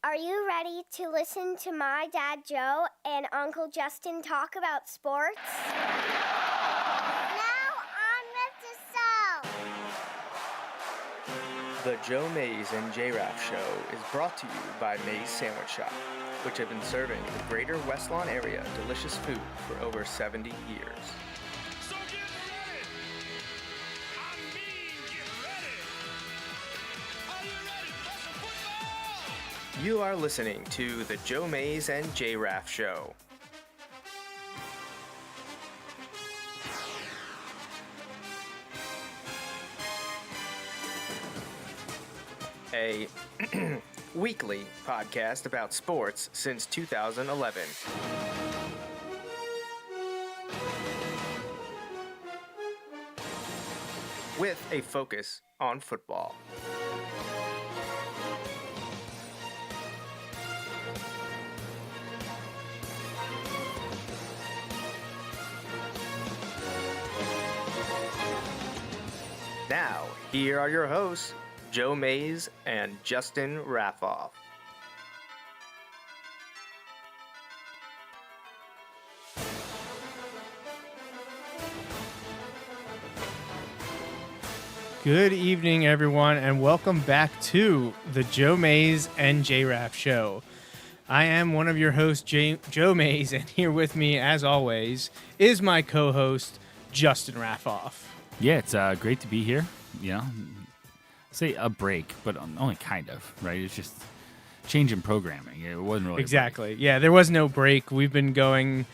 Are you ready to listen to my dad Joe and Uncle Justin talk about sports? Now on with the show. The Joe Mays and J-Raff Show is brought to you by Mays Sandwich Shop, which have been serving the greater West Lawn area delicious food for over 70 years. So get ready! I mean, get ready! Are you ready for some football? You are listening to the Joe Mays and J-Raff Show. A weekly podcast about sports since 2011. With a focus on football. Now, here are your hosts, Joe Mays and Justin Raffoff. Good evening, everyone, and welcome back to the Joe Mays and J-Raff Show. I am one of your hosts, Joe Mays, and here with me, as always, is my co-host, Justin Raffoff. Yeah, it's great to be here. You know, say a break, but only kind of, right? It's just change in programming. It wasn't really Exactly. Yeah, there was no break. We've been going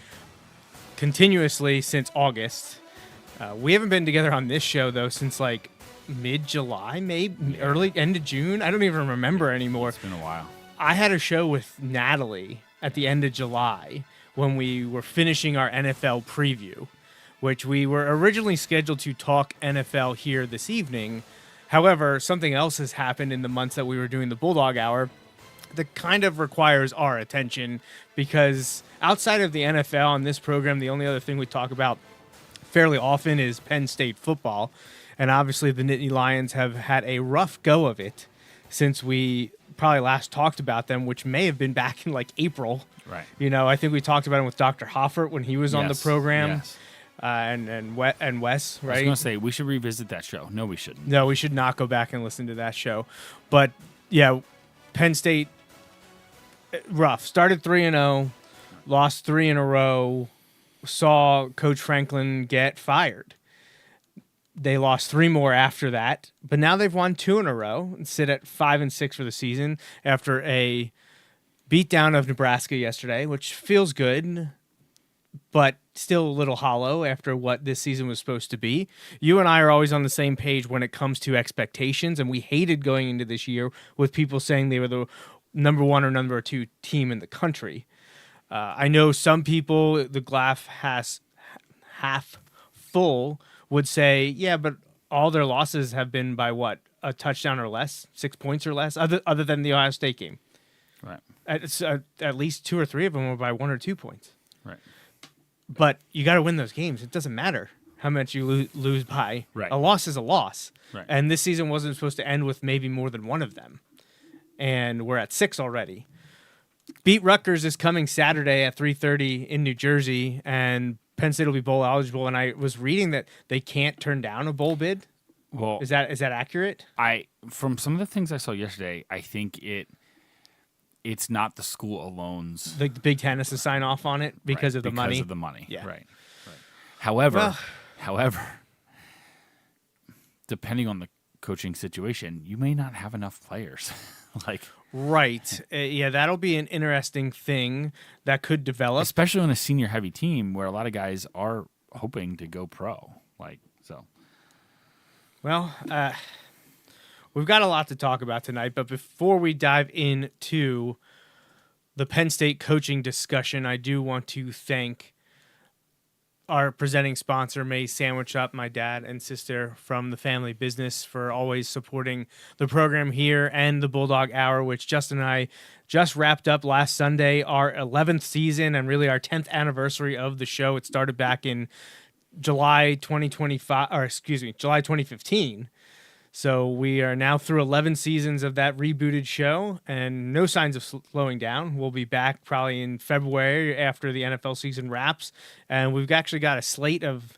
continuously since August. We haven't been together on this show, though, since like mid-July, maybe early end of June. I don't even remember anymore. It's been a while. I had a show with Natalie at the end of July when we were finishing our NFL preview, which we were originally scheduled to talk NFL here this evening. However, something else has happened in the months that we were doing the Bulldog Hour that kind of requires our attention, because outside of the NFL on this program, the only other thing we talk about fairly often is Penn State football. And obviously the Nittany Lions have had a rough go of it since we probably last talked about them, which may have been back in like April. Right. You know, I think we talked about it with Dr. Hoffert when he was on the program. Yes. And Wes, right? I was going to say, we should revisit that show. No, we shouldn't. No, we should not go back and listen to that show. But, yeah, Penn State, rough. Started 3-0, lost 3 in a row, saw Coach Franklin get fired. They lost 3 more after that, but now they've won 2 in a row and sit at 5-6 for the season after a beatdown of Nebraska yesterday, which feels good, but still a little hollow after what this season was supposed to be. You and I are always on the same page when it comes to expectations, and we hated going into this year with people saying they were the number 1 or number 2 team in the country. I know some people, the glass has half full, would say, yeah, but all their losses have been by what? A touchdown or less? 6 points or less? Other than the Ohio State game. Right. At least 2 or 3 of them were by 1 or 2 points. Right. But you got to win those games. It doesn't matter how much you lose by. Right. A loss is a loss. Right. And this season wasn't supposed to end with maybe more than 1 of them. And we're at 6 already. Beat Rutgers is coming Saturday at 3:30 in New Jersey, and Penn State will be bowl eligible. And I was reading that they can't turn down a bowl bid. Well, Is that accurate? From some of the things I saw yesterday, I think it's not the school alone's. The Big Ten has to sign off on it because of the money. Because of the money. Yeah. Right. However, depending on the coaching situation, you may not have enough players. Right. Yeah, that'll be an interesting thing that could develop. Especially on a senior heavy team where a lot of guys are hoping to go pro. Well, we've got a lot to talk about tonight, but before we dive into the Penn State coaching discussion, I do want to thank our presenting sponsor, Mays Sandwich Shop, my dad and sister from the family business, for always supporting the program here and the Bulldog Hour, which Justin and I just wrapped up last Sunday, our 11th season and really our 10th anniversary of the show. It started back in July 2015. So we are now through 11 seasons of that rebooted show, and no signs of slowing down. We'll be back probably in February after the NFL season wraps, and we've actually got a slate of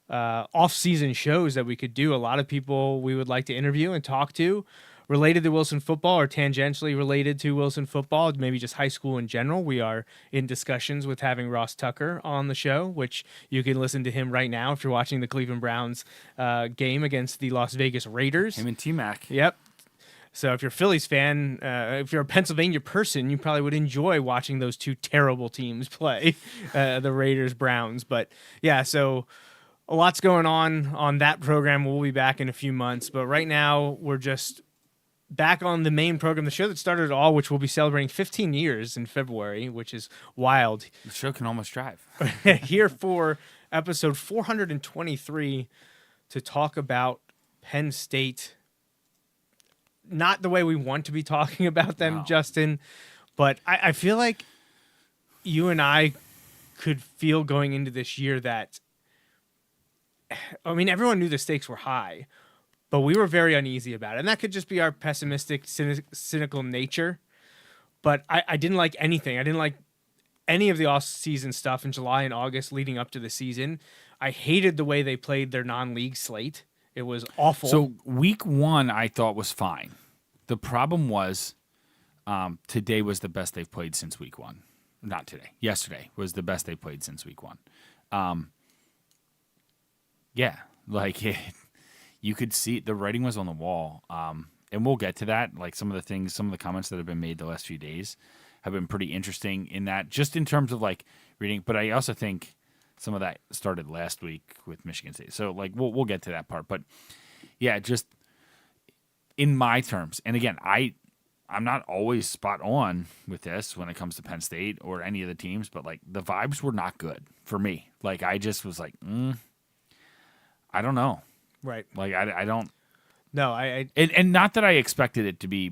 off-season shows that we could do. A lot of people we would like to interview and talk to related to Wilson football or tangentially related to Wilson football, maybe just high school in general. We are in discussions with having Ross Tucker on the show, which you can listen to him right now if you're watching the Cleveland Browns game against the Las Vegas Raiders. Him and T-Mac. Yep. So if you're a Phillies fan, if you're a Pennsylvania person, you probably would enjoy watching those two terrible teams play, the Raiders, Browns. But yeah, so a lot's going on that program. We'll be back in a few months. But right now, we're just back on the main program, the show that started it all, which will be celebrating 15 years in February, which is wild. The show can almost drive. Here for episode 423 to talk about Penn State. Not the way we want to be talking about them, No. Justin, but I feel like you and I could feel going into this year that, I mean, everyone knew the stakes were high, but we were very uneasy about it. And that could just be our pessimistic, cynical nature. But I didn't like anything. I didn't like any of the off-season stuff in July and August leading up to the season. I hated the way they played their non-league slate. It was awful. So week 1, I thought was fine. The problem was today was the best they've played since week 1. Not today. Yesterday was the best they played since week 1. Yeah, like you could see the writing was on the wall. And we'll get to that. Like some of the comments that have been made the last few days have been pretty interesting in that, just in terms of like reading. But I also think some of that started last week with Michigan State. So like we'll get to that part. But yeah, just in my terms, and again, I'm not always spot on with this when it comes to Penn State or any of the teams, but like the vibes were not good for me. Like I just was like, I don't know. right. Like I don't. No, And not that I expected it to be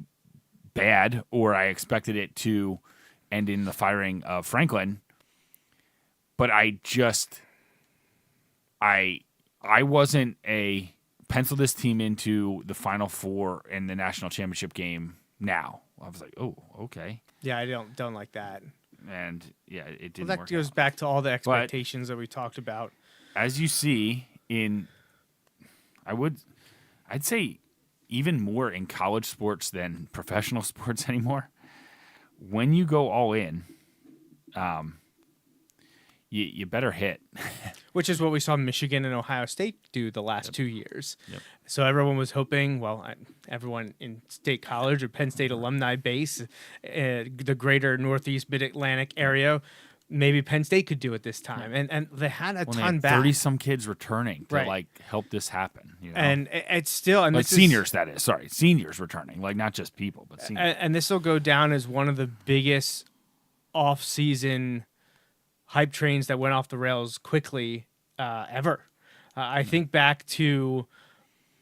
bad or I expected it to end in the firing of Franklin, but I wasn't a pencil this team into the Final Four in the national championship game now. I was like, oh, okay. yeah, I don't like that. And yeah, it didn't Well, that work goes out. back to all the expectations that we talked about. As you see I'd say even more in college sports than professional sports anymore. When you go all in, you better hit. Which is what we saw Michigan and Ohio State do the last 2 years. Yep. So everyone was hoping, everyone in State College or Penn State alumni base, the greater Northeast Mid-Atlantic area, maybe Penn State could do it this time. And they had a When they ton had back. 30-some kids returning to, Right. like, help this happen. You know? And it's still... And like this seniors, that is. Sorry, seniors returning. Like, not just people, but seniors. And this will go down as one of the biggest off-season hype trains that went off the rails quickly ever. I think back to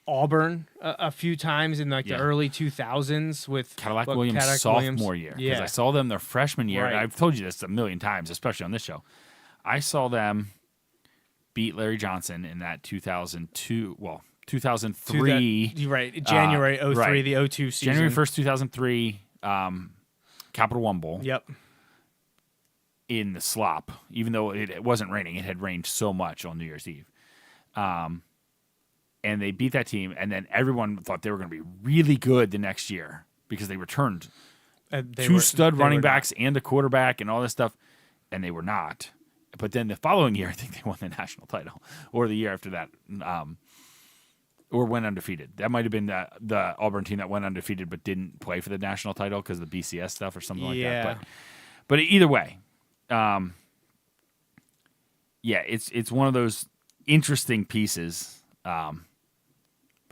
Auburn a few times in like the Yeah. early 2000s with Cadillac what, Williams' Cadillac sophomore year. Because Yeah. I saw them their freshman year. Right. And I've told you this a million times, especially on this show. I saw them beat Larry Johnson in that 2003. You're right. January 03, right. the 02 season. January 1st, 2003, Capital One Bowl. Yep. In the slop, even though it wasn't raining. It had rained so much on New Year's Eve. And they beat that team, and then everyone thought they were going to be really good the next year because they returned two stud running backs and a quarterback and all this stuff, and they were not. But then the following year, I think they won the national title, or the year after that, or went undefeated. That might have been the Auburn team that went undefeated but didn't play for the national title because of the BCS stuff or something like that. But either way, yeah, it's one of those interesting pieces. But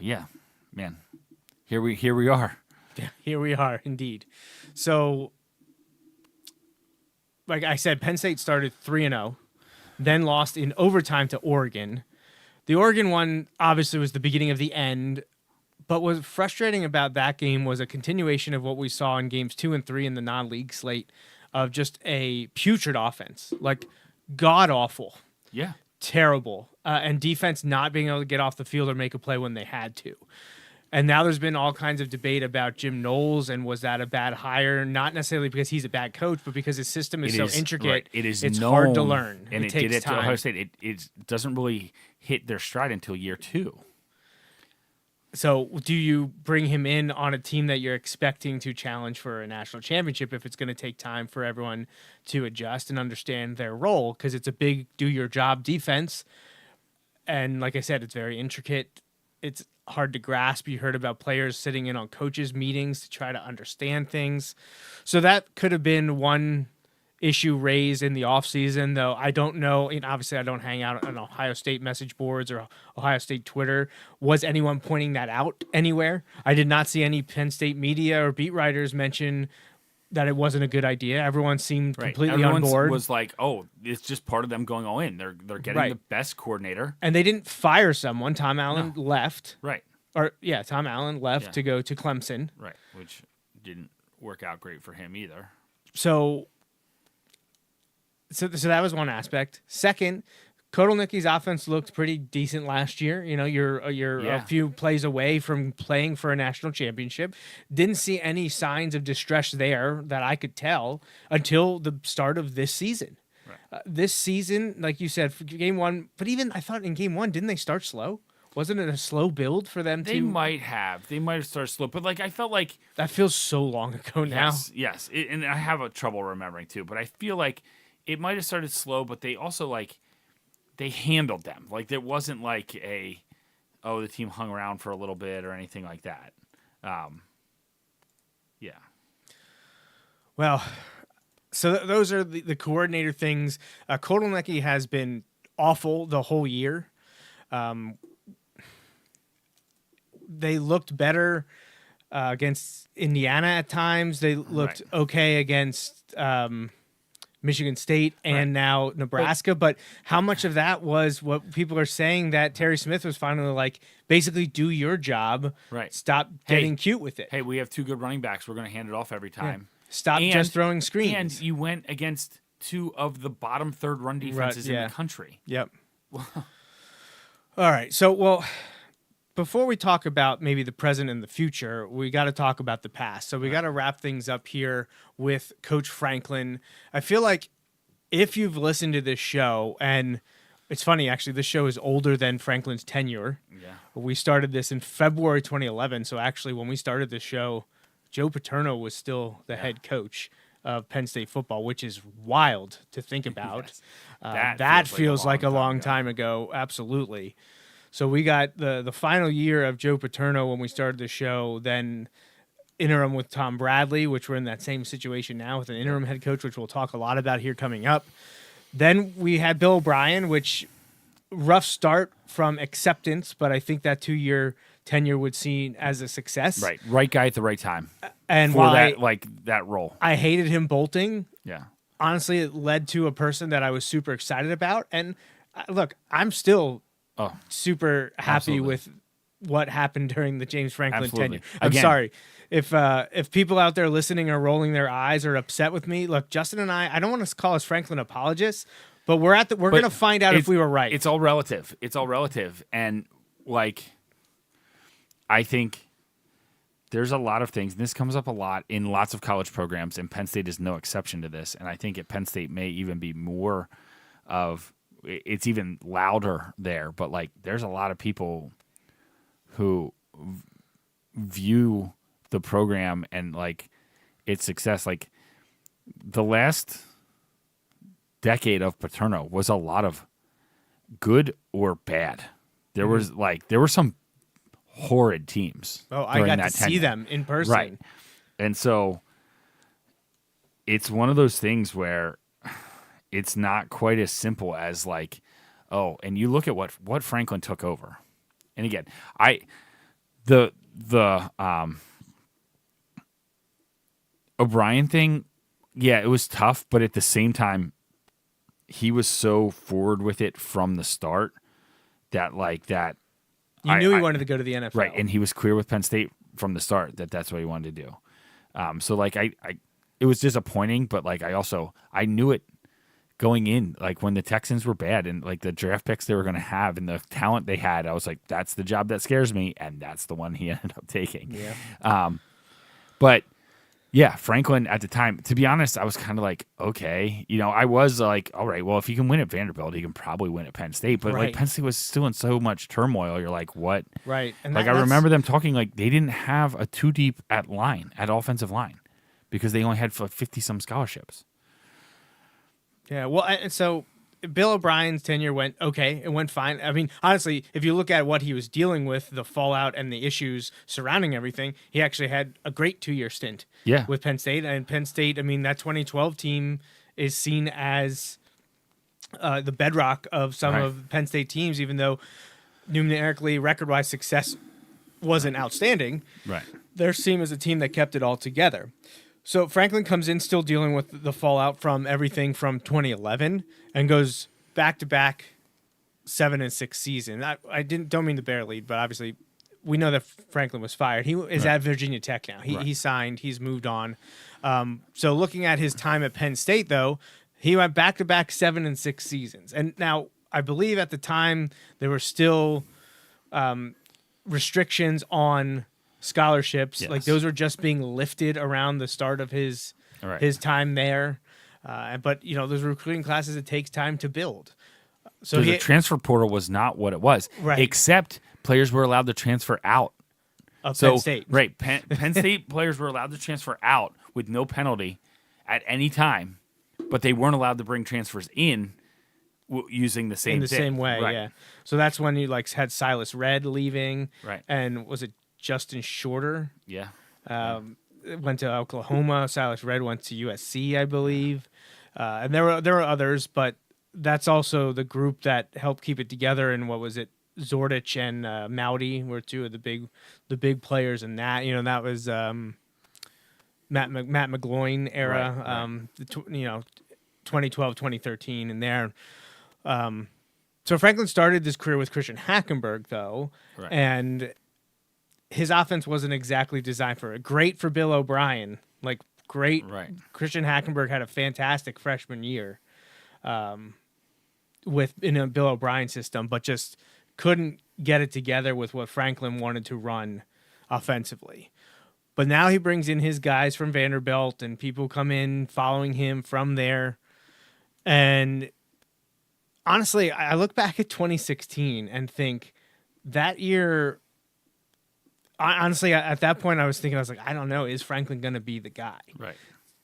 yeah, man, here we are. Here we are, indeed. So, like I said, Penn State started 3-0, then lost in overtime to Oregon. The Oregon one obviously was the beginning of the end, but what was frustrating about that game was a continuation of what we saw in games 2 and 3 in the non-league slate of just a putrid offense, like god-awful. Yeah. Terrible. And defense not being able to get off the field or make a play when they had to. And now there's been all kinds of debate about Jim Knowles and was that a bad hire? Not necessarily because he's a bad coach, but because his system is so intricate. Right. It is it's known, hard to learn. And it it takes did it time. to Ohio State. It doesn't really hit their stride until year 2. So do you bring him in on a team that you're expecting to challenge for a national championship if it's going to take time for everyone to adjust and understand their role? Because it's a big do-your-job defense. And like I said, it's very intricate. It's hard to grasp. You heard about players sitting in on coaches' meetings to try to understand things. So that could have been one issue raised in the offseason, though I don't know. And obviously, I don't hang out on Ohio State message boards or Ohio State Twitter. Was anyone pointing that out anywhere? I did not see any Penn State media or beat writers mention that it wasn't a good idea. Everyone seemed completely on board. Was like, oh, it's just part of them going all in. They're getting the best coordinator. And they didn't fire someone. Tom Allen left. Right. Tom Allen left to go to Clemson. Right, which didn't work out great for him either. So that was one aspect. Second, Kotelnicki's offense looked pretty decent last year. You know, you're a few plays away from playing for a national championship. Didn't see any signs of distress there that I could tell until the start of this season. Right. This season, like you said, game 1, but even I thought in game 1, didn't they start slow? Wasn't it a slow build for them? They might have started slow, but like I felt like that feels so long ago now. Yes, and I have a trouble remembering too. But I feel like it might have started slow, but they also they handled them. Like there wasn't like the team hung around for a little bit or anything like that. Yeah. Well, so those are the coordinator things. Kotelnicki has been awful the whole year. They looked better against Indiana at times. They looked okay against Michigan State and now Nebraska. But how much of that was what people are saying that Terry Smith was finally like, basically do your job. Right. Stop getting cute with it. Hey, we have 2 good running backs. We're going to hand it off every time. Yeah. Stop just throwing screens. And you went against 2 of the bottom 3rd run defenses in the country. Yep. All right. So, before we talk about maybe the present and the future, we got to talk about the past. So we got to wrap things up here with Coach Franklin. I feel like if you've listened to this show, and it's funny, actually, this show is older than Franklin's tenure. Yeah. We started this in February 2011. So actually, when we started this show, Joe Paterno was still the head coach of Penn State football, which is wild to think about. Yes. That feels like a long time ago. Absolutely. So we got the final year of Joe Paterno when we started the show, then interim with Tom Bradley, which we're in that same situation now with an interim head coach, which we'll talk a lot about here coming up. Then we had Bill O'Brien, which rough start from acceptance, but I think that 2-year tenure would seen as a success. Right guy at the right time. And for while that role. I hated him bolting. Yeah. Honestly, it led to a person that I was super excited about. And look, I'm still super happy with what happened during the James Franklin tenure. I'm sorry. If people out there listening are rolling their eyes or upset with me, look, Justin and I don't want to call us Franklin apologists, but we're going to find out if we were right. It's all relative. And I think there's a lot of things, and this comes up a lot in lots of college programs, and Penn State is no exception to this. And I think at Penn State may even be more of, it's even louder there, but there's a lot of people who view the program and its success. The last decade of Paterno was a lot of good or bad. There was there were some horrid teams. Oh, I got to see them in person. Right. And so it's one of those things where it's not quite as simple as and you look at what Franklin took over. And again, the O'Brien thing, yeah, it was tough, but at the same time, he was so forward with it from the start that you knew he wanted to go to the NFL. Right, and he was clear with Penn State from the start that that's what he wanted to do. So it was disappointing, but I knew it going in, like when the Texans were bad and like the draft picks they were going to have and the talent they had, I was like, that's the job that scares me, and that's the one he ended up taking. Yeah. But yeah, Franklin at the time, to be honest, I was kind of like, okay, I was like, all right, well, if he can win at Vanderbilt, he can probably win at Penn State. But like Penn State was still in so much turmoil. You're like, what? Right. And like I remember them talking like they didn't have a too deep at offensive line, because they only had 50-some scholarships. Yeah, well, and so Bill O'Brien's tenure went okay. It went fine. I mean, honestly, if you look at what he was dealing with, the fallout and the issues surrounding everything, he actually had a great 2-year stint with Penn State. And Penn State, I mean, that 2012 team is seen as the bedrock of some of Penn State teams, even though numerically, record-wise success wasn't outstanding. Right. They're seen as a team that kept it all together. So Franklin comes in still dealing with the fallout from everything from 2011 and goes back-to-back 7-6 season. I don't mean to bear lead, but obviously we know that Franklin was fired. He is at Virginia Tech now. He signed. He's moved on. So looking at his time at Penn State, though, he went back-to-back 7-6 seasons. And now I believe at the time there were still restrictions on scholarships. Yes. Like those were just being lifted around the start of his time there. But those recruiting classes, it takes time to build. So the transfer portal was not what it was, except players were allowed to transfer out of Penn State. Right, Penn State players were allowed to transfer out with no penalty at any time, but they weren't allowed to bring transfers in using the same same way. Right. Yeah. So that's when you had Silas Redd leaving, right? And was it Justin Shorter? Yeah. Went to Oklahoma. Silas Redd went to USC, I believe. And there were others, but that's also the group that helped keep it together. And what was it? Zordich and Mowdy were two of the big players in that. That was Matt McGloin era. 2012, 2013 in there. So Franklin started this career with Christian Hackenberg, though, and his offense wasn't exactly designed for it. Great for Bill O'Brien, great. Right. Christian Hackenberg had a fantastic freshman year in a Bill O'Brien system, but just couldn't get it together with what Franklin wanted to run offensively. But now he brings in his guys from Vanderbilt, and people come in following him from there. And honestly, I look back at 2016 and think that year, honestly, at that point, I was like, I don't know, is Franklin going to be the guy? Right.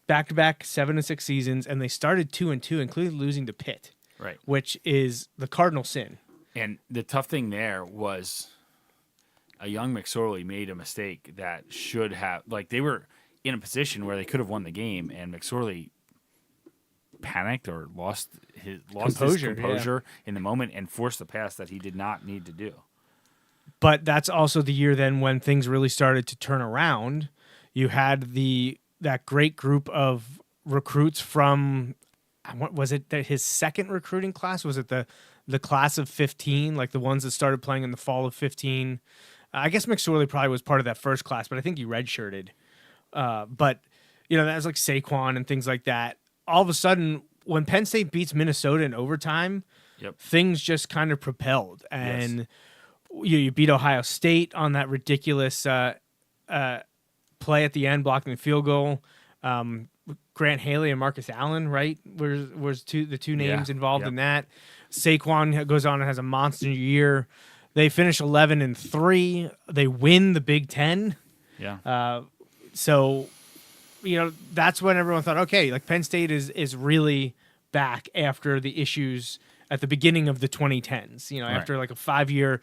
Back-to-back 7-6 seasons, and they started 2-2, including losing to Pitt, right, which is the cardinal sin. And the tough thing there was a young McSorley made a mistake that should have, they were in a position where they could have won the game, and McSorley panicked or lost his composure in the moment and forced a pass that he did not need to do. But that's also the year then when things really started to turn around. You had that great group of recruits from, what was it, his second recruiting class? Was it the class of 15, the ones that started playing in the fall of 15? I guess McSorley probably was part of that first class, but I think he redshirted. But, that was Saquon and things like that. All of a sudden, when Penn State beats Minnesota in overtime, things just kind of propelled. And you beat Ohio State on that ridiculous play at the end, blocking the field goal. Grant Haley and Marcus Allen, right, was the two names involved in that. Saquon goes on and has a monster year. They finish 11-3. They win the Big Ten. Yeah. So, that's when everyone thought, okay, Penn State is really back after the issues at the beginning of the 2010s. After a 5-year,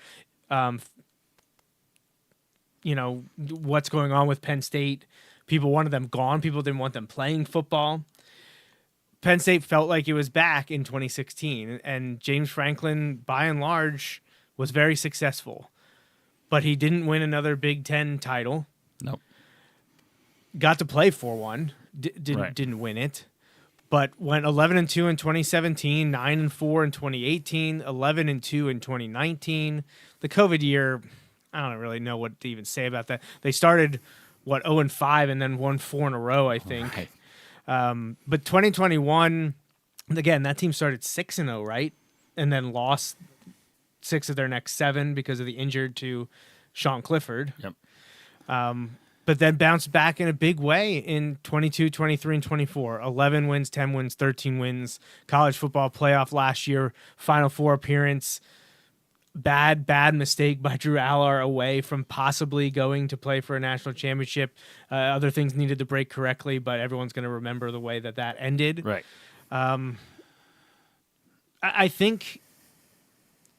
what's going on with Penn State. People wanted them gone. People didn't want them playing football. Penn State felt like it was back in 2016, and James Franklin, by and large, was very successful. But he didn't win another Big Ten title. Nope. Got to play for one. Didn't win it. But went 11-2 in 2017, 9-4 in 2018, 11-2 in 2019. The COVID year, I don't really know what to even say about that. They started 0-5 and then won 4 in a row, I think. Right. But 2021, again, that team started 6-0, right? And then lost 6 of their next 7 because of the injured to Sean Clifford. Yep. But then bounced back in a big way in 22, 23, and 24. 11 wins, 10 wins, 13 wins. College football playoff last year, Final Four appearance. Bad mistake by Drew Allar away from possibly going to play for a national championship. Other things needed to break correctly, but everyone's going to remember the way that ended. Right. I think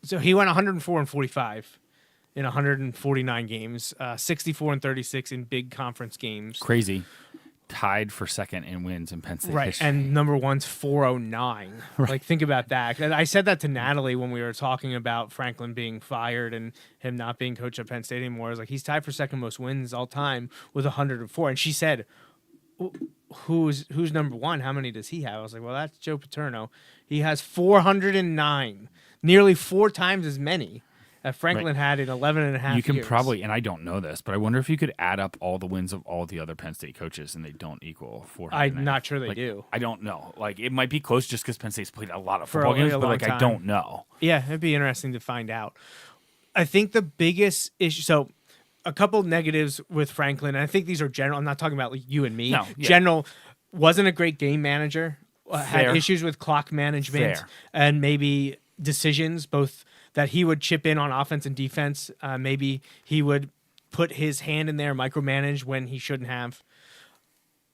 so. He went 104-45 in 149 games, 64-36 in big conference games. Crazy. Tied for second in wins in Penn State Right, history. and number one's 409. Like, think about that. And I said that to Natalie when we were talking about Franklin being fired and him not being coach at Penn State anymore. I was like, he's tied for second most wins all time with 104. And she said, who's number one? How many does he have? I was like, well, that's Joe Paterno. He has 409, nearly 4 times as many that Franklin had in 11 and a half You can years. probably, and I don't know this, but I wonder if you could add up all the wins of all the other Penn State coaches and they don't equal 400. I'm not sure they do. I don't know. Like, it might be close just because Penn State's played a lot of For football a games, long but like, time. I don't know. Yeah, it'd be interesting to find out. I think the biggest issue, so a couple negatives with Franklin, and I think these are general. I'm not talking about like you and me. No, yeah. General, wasn't a great game manager, had Fair. issues with clock management Fair. and maybe decisions, both that he would chip in on offense and defense. Maybe he would put his hand in there, micromanage when he shouldn't have.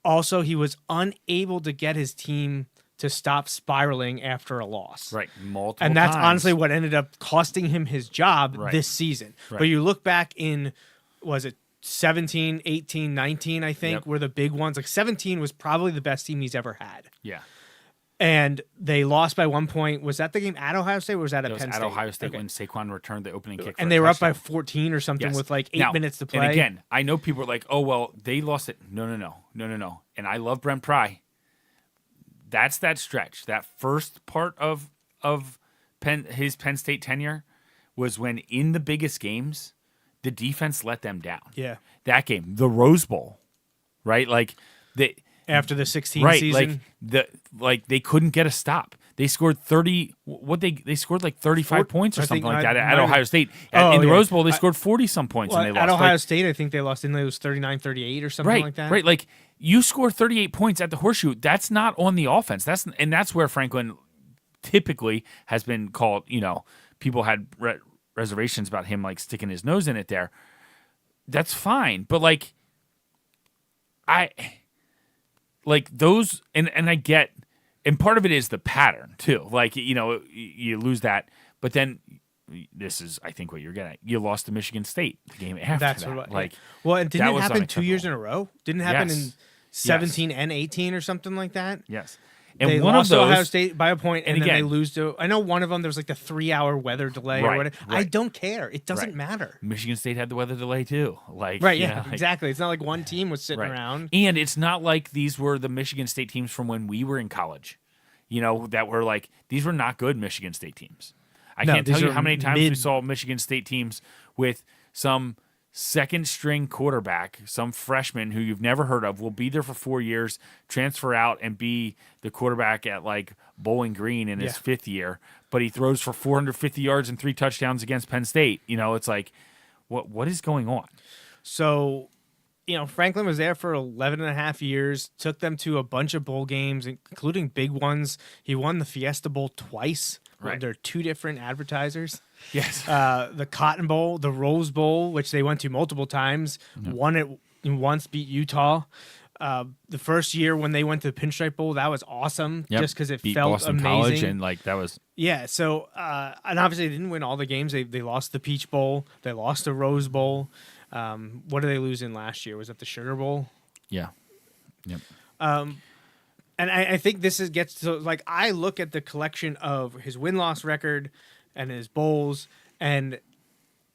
Also, he was unable to get his team to stop spiraling after a loss. Right. Multiple And that's times. honestly what ended up costing him his job Right. this season. Right. But you look back in, was it 17, 18, 19, I think, Yep. were the big ones. Like 17 was probably the best team he's ever had. Yeah. And they lost by 1 point. Was that the game at Ohio State or was that It at was Penn at State? Ohio State Okay. when Saquon returned the opening kick. And for they a were up by touchdown. 14 or something Yes. with like 8 Now, minutes to play. And again, I know people are like, oh, well, they lost it. No. And I love Brent Pry. That's that stretch. That first part of his Penn State tenure was when in the biggest games, the defense let them down. Yeah. That game, the Rose Bowl, right? Like After the 16 right, season. they couldn't get a stop. They scored 30. They scored like 35 points or I something think like I- that at might- Ohio State. Oh, In the yeah. Rose Bowl, they scored 40 some points Well, and they at lost. Ohio Like, State, I think they lost. Didn't they? It was 39-38 or something right, like that. right. Like you score 38 points at the Horseshoe. That's not on the offense. That's where Franklin typically has been called. You know, people had reservations about him like sticking his nose in it there. That's fine, but like those, and I get, and part of it is the pattern too. Like, you know, you lose that, but then this is, I think, what you're getting at. You lost to Michigan State the game after That's that. what. Like, well, and didn't that it was happen 2 years in unacceptable. a row? Didn't it happen Yes. in 17 and 18 or something like that? yes, and They one lost of to Ohio those, State by a point, and and then they again- lose to. I know one of them. There was like the 3-hour weather delay or Right, whatever. I right. don't care. It doesn't Right. matter. Michigan State had the weather delay too. Like, Right? you Yeah. know, like- Exactly. It's not like one team was sitting Right. around. And it's not like these were the Michigan State teams from when we were in college. You know, that were like, these were not good Michigan State teams. I No, can't tell these you are how many times we mid- saw Michigan State teams with some second string quarterback, some freshman who you've never heard of, will be there for 4 years, transfer out and be the quarterback at like Bowling Green in his Yeah. 5th year, but he throws for 450 yards and 3 touchdowns against Penn State. You know, it's like, what is going on? So, you know, Franklin was there for 11 and a half years, took them to a bunch of bowl games, including big ones. He won the Fiesta Bowl twice Right. under 2 different advertisers. Yes. The Cotton Bowl, the Rose Bowl, which they went to multiple times, won it once, beat Utah. The first year when they went to the Pinstripe Bowl, that was awesome, Yep. just because it Beat felt Boston amazing. College, and like that was Yeah, so and obviously they didn't win all the games. They lost the Peach Bowl, they lost the Rose Bowl. What did they lose in last year? Was it the Sugar Bowl? yeah. Yep. And I think gets to, like, I look at the collection of his win-loss record and his bowls, and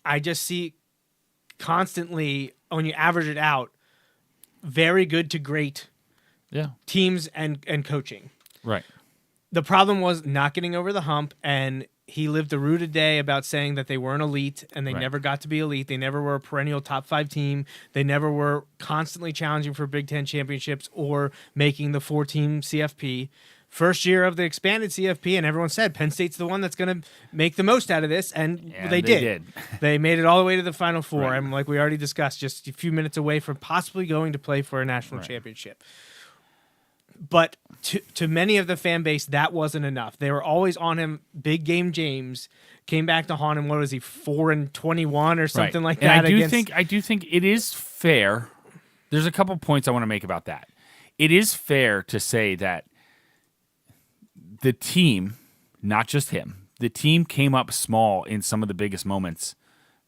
I just see constantly, when you average it out, very good to great Yeah. teams and coaching. Right. The problem was not getting over the hump, and he lived a rooted day about saying that they weren't elite, and they Right. never got to be elite. They never were a perennial top 5 team. They never were constantly challenging for Big Ten championships or making the 4-team CFP. first year of the expanded CFP, and everyone said Penn State's the one that's going to make the most out of this, and they did. They made it all the way to the Final Four, Right. and like we already discussed, just a few minutes away from possibly going to play for a national championship. But to many of the fan base, that wasn't enough. They were always on him. Big game James came back to haunt him. What was he, 4-21 or something like that? And I do think it is fair. There's a couple points I want to make about that. It is fair to say that the team, not just him, the team came up small in some of the biggest moments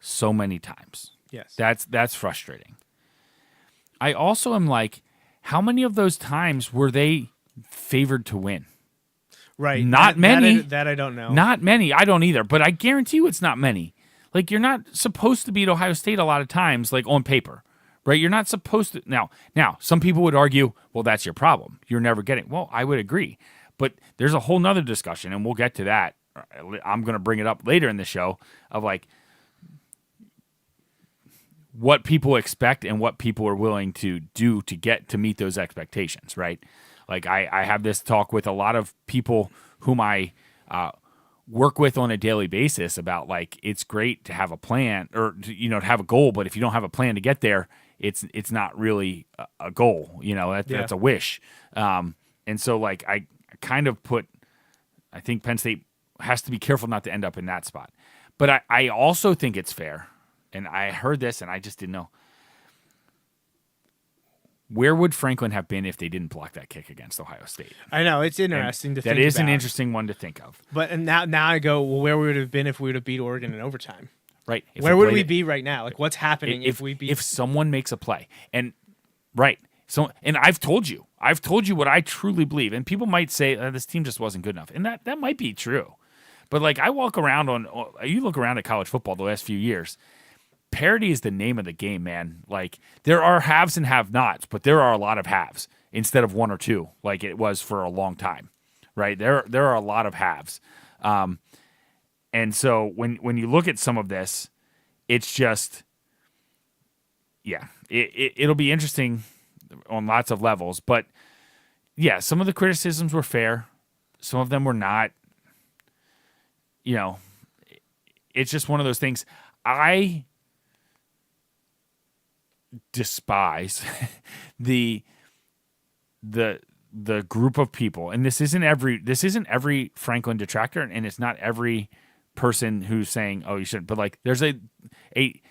so many times. Yes. That's frustrating. I also am like, how many of those times were they favored to win? Right. Not many. That I don't know. Not many. I don't either, but I guarantee you it's not many. Like, you're not supposed to beat Ohio State a lot of times, like on paper, right? You're not supposed to. Now, some people would argue, well, that's your problem. You're never getting. Well, I would agree. But there's a whole nother discussion, and we'll get to that. I'm going to bring it up later in the show of like what people expect and what people are willing to do to get to meet those expectations, right? Like I have this talk with a lot of people whom I work with on a daily basis about like it's great to have a plan or to have a goal, but if you don't have a plan to get there, it's not really a goal. That's a wish. And so like I kind of I think Penn State has to be careful not to end up in that spot. But I also think it's fair, and I heard this and I just didn't know. Where would Franklin have been if they didn't block that kick against Ohio State? I know, it's interesting to think about. That is an about. interesting one to think of. But and now I go, well, where would it have been if we would have beat Oregon in overtime? Right. Where would we be right now? Like, what's happening if we beat? If someone makes a play, and right, so and I've told you what I truly believe, and people might say this team just wasn't good enough, and that might be true, but like I walk around you look around at college football the last few years. Parity is the name of the game, man. Like there are haves and have-nots, but there are a lot of haves instead of one or two, like it was for a long time, right? There are a lot of haves, and so when you look at some of this, it's just, it'll be interesting on lots of levels. But yeah, some of the criticisms were fair, some of them were not. It's just one of those things. I despise the group of people, and this isn't every Franklin detractor, and it's not every person who's saying, oh, you shouldn't, but like there's a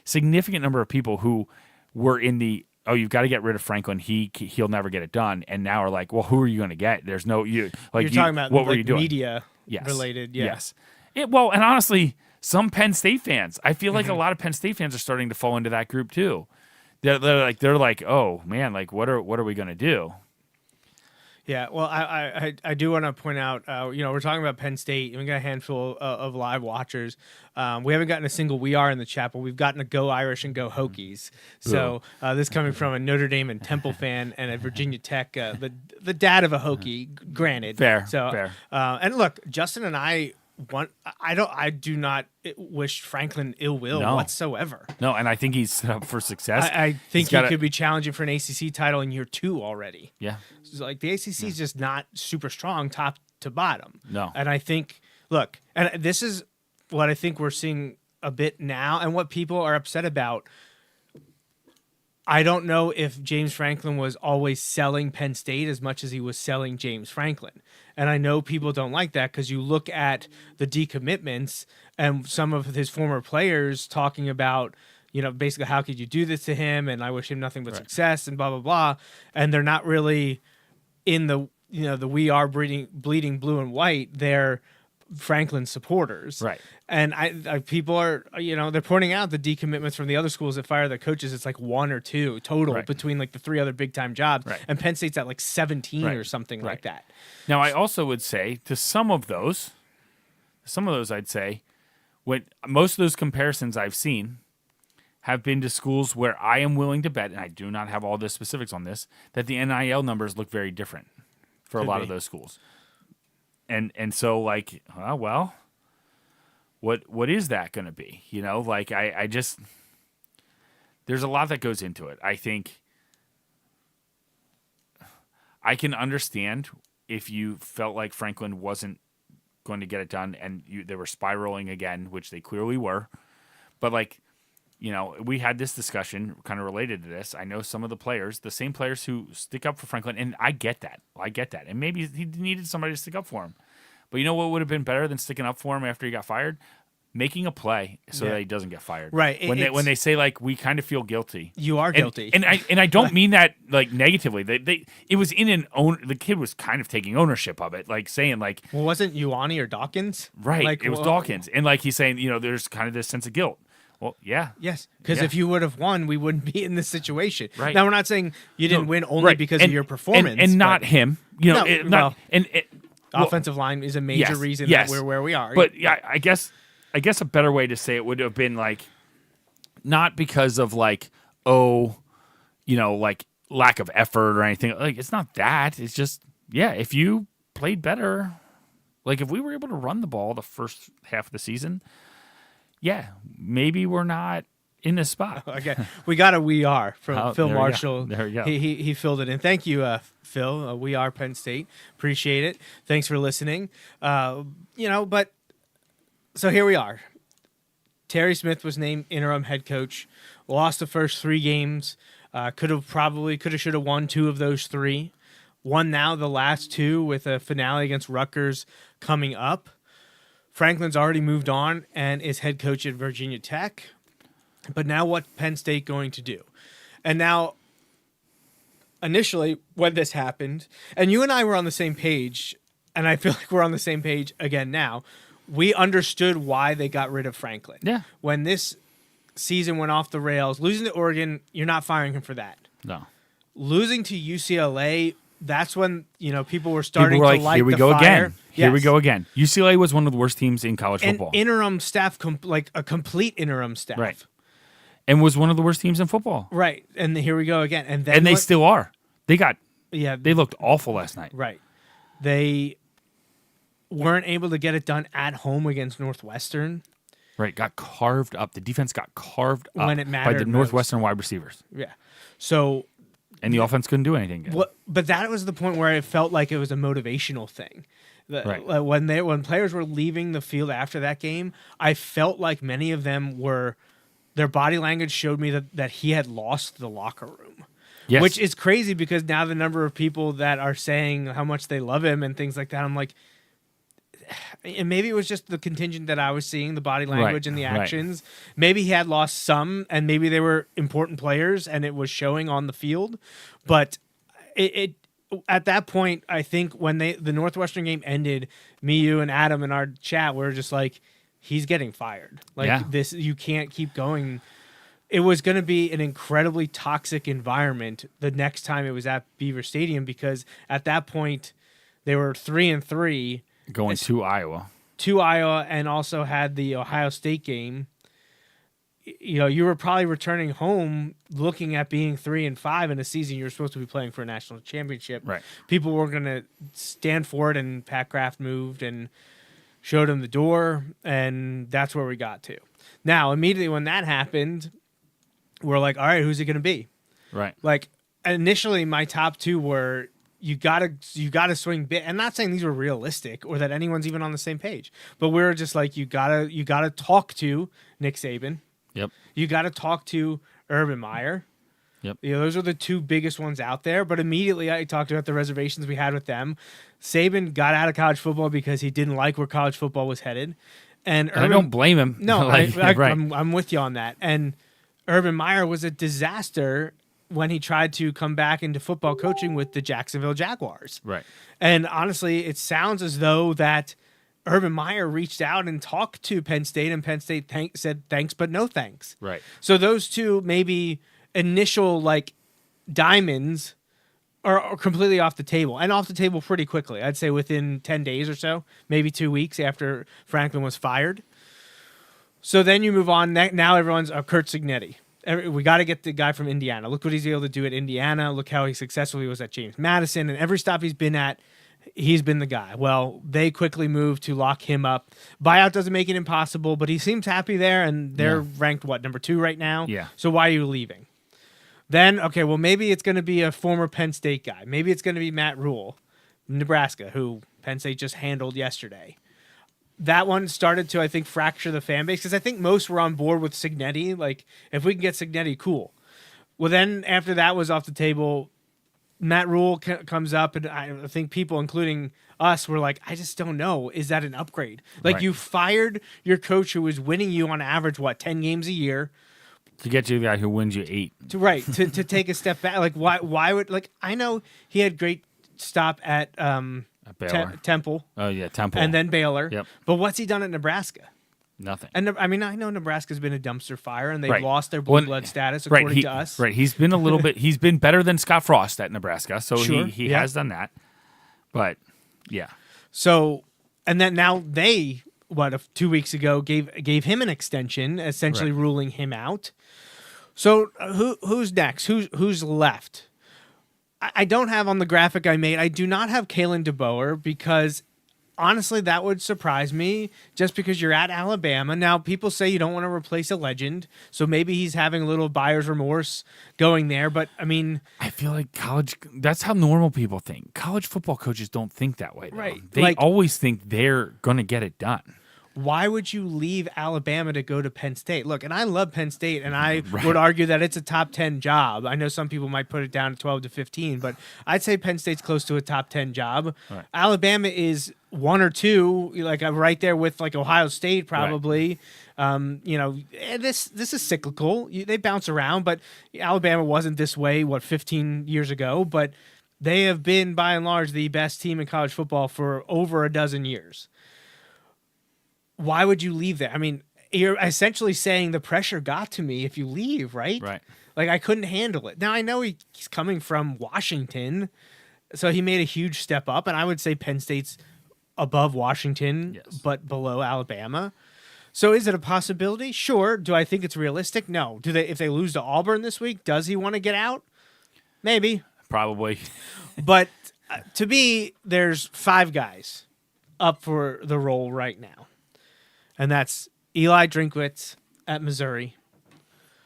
significant number of people who were in the, oh, you've got to get rid of Franklin, he'll never get it done, and now are like, well, who are you going to get? There's no you're talking about what like were you doing? Media Yes. related, yes. Well, and honestly, some Penn State fans, I feel like a lot of Penn State fans are starting to fall into that group too. They're like, oh man, like what are we gonna do? Yeah, well, I do want to point out, we're talking about Penn State, and we got a handful of live watchers. We haven't gotten a single "We Are" in the chat, but we've gotten a "Go Irish" and "Go Hokies." So this coming from a Notre Dame and Temple fan and a Virginia Tech, the dad of a Hokie, granted. Fair. And look, Justin and I do not wish Franklin ill will whatsoever. No, and I think he's set up for success. I think he could be challenging for an ACC title in year 2 already. Yeah. So like the ACC is just not super strong top to bottom. No. And I think, look, and this is what I think we're seeing a bit now and what people are upset about. I don't know if James Franklin was always selling Penn State as much as he was selling James Franklin. And I know people don't like that because you look at the decommitments and some of his former players talking about, basically how could you do this to him? And I wish him nothing but success and blah, blah, blah. And they're not really in the, the "We Are" bleeding blue and white. They're Franklin supporters. Right. And I people are, they're pointing out the decommitments from the other schools that fire their coaches. It's like 1 or 2 total between like the 3 other big time jobs. Right. And Penn State's at like 17 or something like that. Now, I also would say to some of those I'd say, when most of those comparisons I've seen have been to schools where I am willing to bet, and I do not have all the specifics on this, that the NIL numbers look very different for a lot of those schools. And so like, well, what is that going to be? Like I just, there's a lot that goes into it. I think I can understand if you felt like Franklin wasn't going to get it done and they were spiraling again, which they clearly were. But like, we had this discussion kind of related to this. I know some of the players, the same players who stick up for Franklin, and I get that. And maybe he needed somebody to stick up for him. But you know what would have been better than sticking up for him after he got fired? Making a play so that he doesn't get fired. Right. When they say like we kind of feel guilty. You are guilty. And I don't mean that like negatively. It was the kid was kind of taking ownership of it, like saying like, well, wasn't Ioane or Dawkins? Right. Like, it was Dawkins. And like he's saying, there's kind of this sense of guilt. Well, yeah. Yes, because if you would have won, we wouldn't be in this situation. Right. Now, we're not saying you didn't win only because of your performance. And not him. Offensive line is a major reason that we're where we are. But yeah, I guess a better way to say it would have been like, not because of like, like lack of effort or anything. Like, it's not that. It's just, if you played better, like if we were able to run the ball the first half of the season, maybe we're not in this spot. Okay, we got a "We Are" from Phil Marshall. There we go. He filled it in. Thank you, Phil. We are Penn State. Appreciate it. Thanks for listening. But so here we are. Terry Smith was named interim head coach. Lost the first 3 games. Should have won 2 of those 3. Won now the last 2 with a finale against Rutgers coming up. Franklin's already moved on and is head coach at Virginia Tech. But now what Penn State going to do? And now, initially, when this happened, and you and I were on the same page, and I feel like we're on the same page again now, we understood why they got rid of Franklin. Yeah. When this season went off the rails, losing to Oregon, you're not firing him for that. No. Losing to UCLA, that's when people were starting to light here we the go fire. again. Here we go again. UCLA was one of the worst teams in college football. And interim staff, like a complete interim staff. Right. And was one of the worst teams in football. Right. And here we go again. And then they still are. They looked awful last night. Right. They weren't able to get it done at home against Northwestern. Right. Got carved up. The defense got carved up when it mattered by the Northwestern wide receivers. Yeah. So. And the offense couldn't do anything. But that was the point where it felt like it was a motivational thing. Right. When players were leaving the field after that game, I felt like many of them were. Their body language showed me that he had lost the locker room. Yes. Which is crazy because now the number of people that are saying how much they love him and things like that, I'm like, and maybe it was just the contingent that I was seeing, the body language and the actions. Right. Maybe he had lost some, and maybe they were important players, and it was showing on the field. But it at that point, I think when the Northwestern game ended, me, you, and Adam in our chat were just like, he's getting fired. This, you can't keep going. It was going to be an incredibly toxic environment the next time it was at Beaver Stadium because at that point they were 3-3 going to Iowa. And also had the Ohio State game. You were probably returning home looking at being 3-5 in a season you were supposed to be playing for a national championship. Right. People were going to stand for it, and Pat Kraft moved and showed him the door, and that's where we got to. Now, immediately when that happened, we're like, all right, who's it going to be? Right. Like, initially, my top 2 were you gotta swing big. I'm not saying these were realistic or that anyone's even on the same page, but we were just like, you gotta talk to Nick Saban. Yep. You gotta talk to Urban Meyer. Yep. Those are the 2 biggest ones out there. But immediately I talked about the reservations we had with them. Saban got out of college football because he didn't like where college football was headed. And I don't blame him. No, right. I'm with you on that. And Urban Meyer was a disaster when he tried to come back into football coaching with the Jacksonville Jaguars. Right. And honestly, it sounds as though that Urban Meyer reached out and talked to Penn State, and Penn State said thanks, but no thanks. Right. So those 2 maybe initial diamonds are completely off the table, and off the table pretty quickly. I'd say within 10 days or so, maybe 2 weeks after Franklin was fired. So then you move on. Now everyone's Kurt Signetti. We got to get the guy from Indiana. Look what he's able to do at Indiana. Look how successful he was at James Madison. And every stop he's been at, he's been the guy. Well, they quickly moved to lock him up. Buyout doesn't make it impossible, but he seems happy there, and they're ranked, number 2 right now? Yeah. So why are you leaving? Then, okay, well, maybe it's going to be a former Penn State guy. Maybe it's going to be Matt Rule. Nebraska, who Penn State just handled yesterday. That one started to, I think, fracture the fan base because I think most were on board with Cignetti. Like, if we can get Cignetti, cool. Well, then after that was off the table, Matt Rule comes up, and I think people, including us, were like, I just don't know. Is that an upgrade? Like, Right. you fired your coach who was winning you on average, 10 games a year? To get you the guy who wins you 8. To take a step back. Like, why would, like, I know he had great stop at Baylor. Temple Oh, yeah, Temple. and then Baylor. Yep. But what's he done at Nebraska? Nothing. And I mean, I know Nebraska's been a dumpster fire, and they've Right. lost their blue Well, blood status right, according to us. Right. He's been a little bit, he's been better than Scott Frost at Nebraska. So Sure, he yeah. has done that. But, yeah. So, and then now they, 2 weeks ago, gave him an extension, essentially Right. ruling him out. So who's next? Who's left? I don't have on the graphic I made. I do not have Kalen DeBoer because honestly, that would surprise me just because you're at Alabama. Now, people say you don't want to replace a legend, so maybe he's having a little buyer's remorse going there. But, I mean... I feel like that's how normal people think. College football coaches don't think that way, though. Right. They Like- always think they're going to get it done. Why would you leave Alabama to go to Penn State? Look, and I love Penn State, and I Right. would argue that it's a top 10 job. I know some people might put it down to 12 to 15, but I'd say Penn State's close to a top 10 job. Right. Alabama is 1 or 2, like right there with like Ohio State probably. And this is cyclical. They bounce around, but Alabama wasn't this way, 15 years ago, but they have been by and large the best team in college football for over a dozen years. Why would you leave there? I mean, you're essentially saying the pressure got to me if you leave, right? Right. Like, I couldn't handle it. Now, I know he's coming from Washington, so he made a huge step up, and I would say Penn State's above Washington, Yes. but below Alabama. So is it a possibility? Sure. Do I think it's realistic? No. If they lose to Auburn this week, does he want to get out? Maybe. Probably. But to me, there's 5 guys up for the role right now. And that's Eli Drinkwitz at Missouri.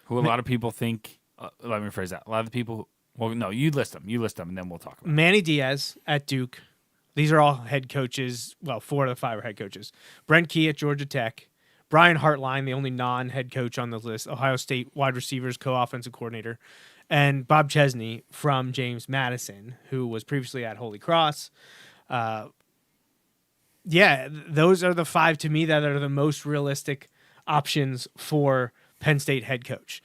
Who a lot of people think, let me rephrase that. A lot of the people, well, no, you list them, and then we'll talk about it. Manny Diaz at Duke. These are all head coaches. Well, 4 of the 5 are head coaches. Brent Key at Georgia Tech. Brian Hartline, the only non-head coach on the list. Ohio State wide receivers, co-offensive coordinator. And Bob Chesney from James Madison, who was previously at Holy Cross. Those are the 5 to me that are the most realistic options for Penn State head coach.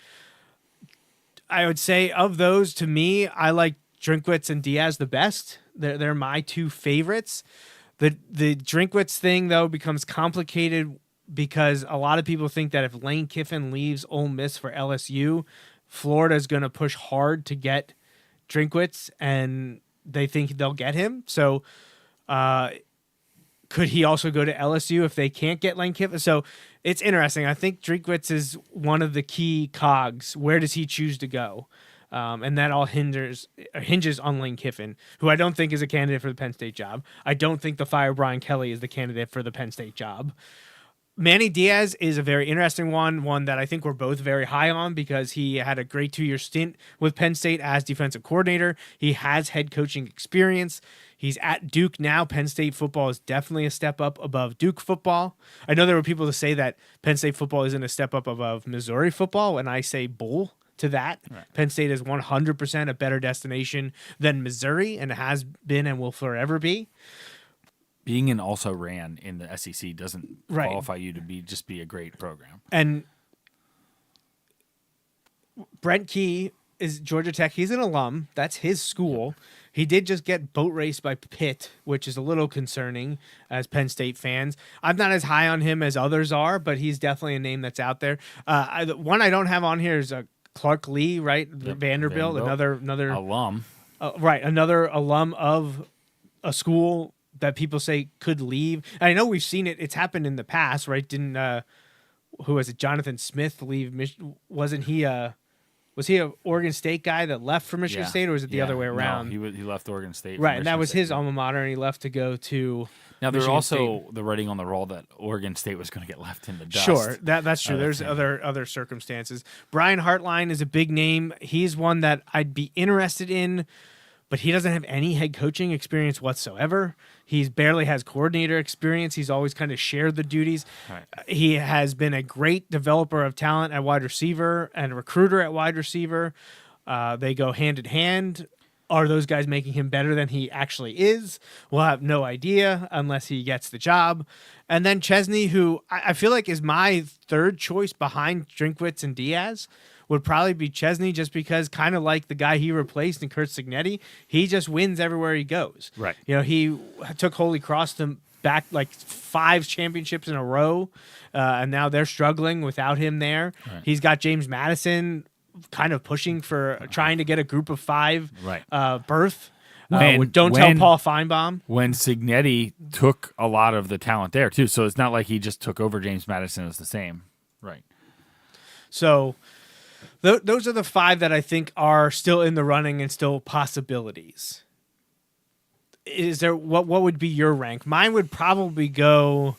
I would say of those, to me, I like Drinkwitz and Diaz the best. They're my 2 favorites. The Drinkwitz thing, though, becomes complicated because a lot of people think that if Lane Kiffin leaves Ole Miss for LSU, Florida is going to push hard to get Drinkwitz, and they think they'll get him. So, could he also go to LSU if they can't get Lane Kiffin? So it's interesting. I think Drinkwitz is one of the key cogs. Where does he choose to go? And that all hinges on Lane Kiffin, who I don't think is a candidate for the Penn State job. I don't think the fire Brian Kelly is the candidate for the Penn State job. Manny Diaz is a very interesting one that I think we're both very high on because he had a great 2-year stint with Penn State as defensive coordinator. He has head coaching experience. He's at Duke now. Penn State football is definitely a step up above Duke football. I know there were people to say that Penn State football isn't a step up above Missouri football, and I say bull to that. Right. Penn State is 100% a better destination than Missouri and has been and will forever be. Being an also ran in the SEC doesn't Right. qualify you to be a great program. And Brent Key is Georgia Tech. He's an alum. That's his school. He did just get boat raced by Pitt, which is a little concerning as Penn State fans. I'm not as high on him as others are, but he's definitely a name that's out there. The one I don't have on here is Clark Lee, right? Yep, Vanderbilt, another alum. right, another alum of a school that people say could leave. And I know we've seen it. It's happened in the past, right? Didn't who was it? Jonathan Smith leave? Wasn't he was he a Oregon State guy that left for Michigan State, or was it the other way around? No, he left Oregon State. for Right, and that Michigan was State. his alma mater, and he left to go to. Now there's Michigan also State. the writing on the wall that Oregon State was going to get left in the dust. Sure, that's true. There's thing. other circumstances. Brian Hartline is a big name. He's one that I'd be interested in, but he doesn't have any head coaching experience whatsoever. He barely has coordinator experience. He's always kind of shared the duties. Right. He has been a great developer of talent at wide receiver and a recruiter at wide receiver. They go hand in hand. Are those guys making him better than he actually is? We'll have no idea unless he gets the job. And then Chesney, who I feel like is my third choice behind Drinkwitz and Diaz, would probably be Chesney, just because, kind of like the guy he replaced in Kurt Signetti, he just wins everywhere he goes. Right. You know, he took Holy Cross to back like 5 championships in a row, and now they're struggling without him there. Right. He's got James Madison kind of pushing for trying to get a group of 5 berth. Don't tell Paul Feinbaum. When Signetti took a lot of the talent there, too. So it's not like he just took over James Madison. It was the same. Right. So those are the 5 that I think are still in the running and still possibilities. Is there what would be your rank? Mine would probably go...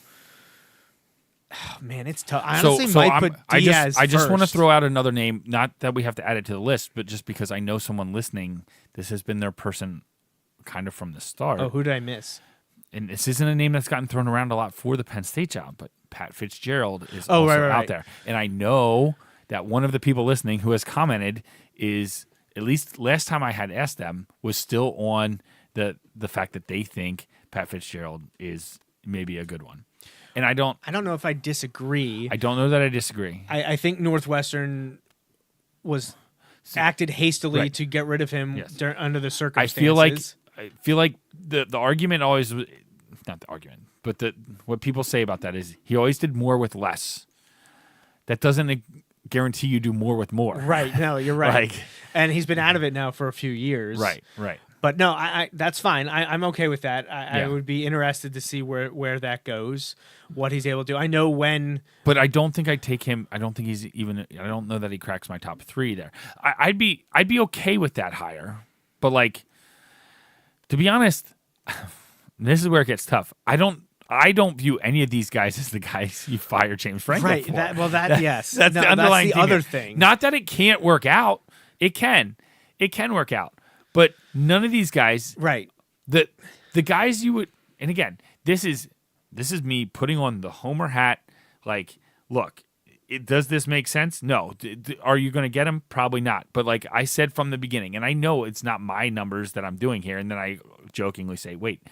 Oh, man, it's tough. I honestly might put Diaz I just want to first. throw out another name, not that we have to add it to the list, but just because I know someone listening, this has been their person kind of from the start. Oh, who did I miss? And this isn't a name that's gotten thrown around a lot for the Penn State job, but Pat Fitzgerald is also out there. And I know that one of the people listening who has commented is, at least last time I had asked them, was still on the fact that they think Pat Fitzgerald is maybe a good one. And I don't know if I disagree. I don't know that I disagree. I think Northwestern was acted hastily to get rid of him under the circumstances. I feel like the argument always, not the argument, but what people say about that is he always did more with less. That doesn't guarantee you do more with more. Right. No, you're right. And he's been out of it now for a few years. Right. But no, I that's fine. I'm okay with that. I would be interested to see where that goes, what he's able to do. I know when... But I don't think I'd take him. I don't think he's even... I don't know that he cracks my top 3 there. I'd be okay with that higher. But, like, to be honest, this is where it gets tough. I don't view any of these guys as the guys you fire James Franklin right. for. Yes. That's the underlying that's the other thing. Not that it can't work out. It can. It can work out. But none of these guys, right? The guys you would, and again, this is me putting on the homer hat. Like, look, does this make sense? No. Are you going to get them? Probably not. But like I said from the beginning, and I know it's not my numbers that I'm doing here, and then I jokingly say, wait,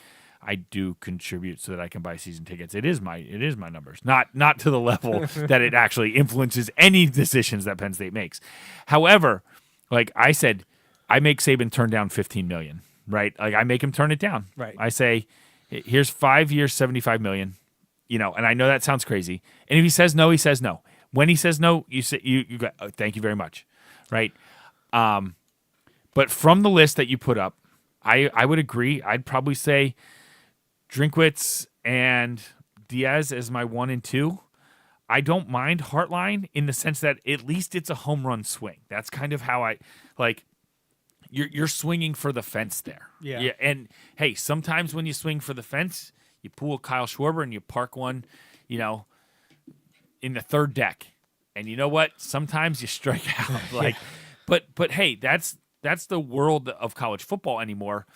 I do contribute so that I can buy season tickets. It is my numbers, not to the level that it actually influences any decisions that Penn State makes. However, like I said, I make Saban turn down $15 million, right? Like I make him turn it down. Right. I say, here's 5 years, $75 million, and I know that sounds crazy. And if he says no, he says no. When he says no, you say you go, oh, thank you very much, right? But from the list that you put up, I would agree. I'd probably say Drinkwitz and Diaz as my 1 and 2. I don't mind Hartline in the sense that at least it's a home run swing. That's kind of how I like. You're swinging for the fence there. Yeah. And hey, sometimes when you swing for the fence, you pull Kyle Schwarber and you park one, in the third deck. And you know what? Sometimes you strike out. But hey, that's the world of college football anymore.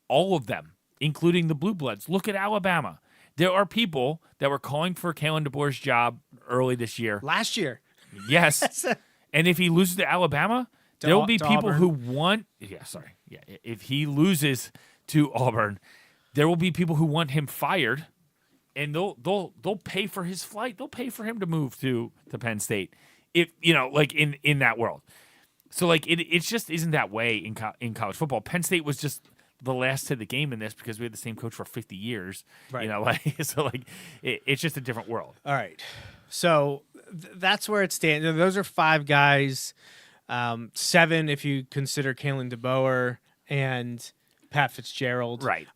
All of them, including the Blue Bloods. Look at Alabama. There are people that were calling for Kalen DeBoer's job early this year. Last year. Yes. And if he loses to Alabama, there will be people Auburn. who want. Yeah, sorry. Yeah, if he loses to Auburn, there will be people who want him fired, and they'll pay for his flight. They'll pay for him to move to Penn State. If like in that world. So like it just isn't that way in college football. Penn State was just the last to the game in this because we had the same coach for 50 years. Right. It's just a different world. All right. So that's where it stands. Those are 5 guys. 7 if you consider Kalen DeBoer and Pat Fitzgerald. Right.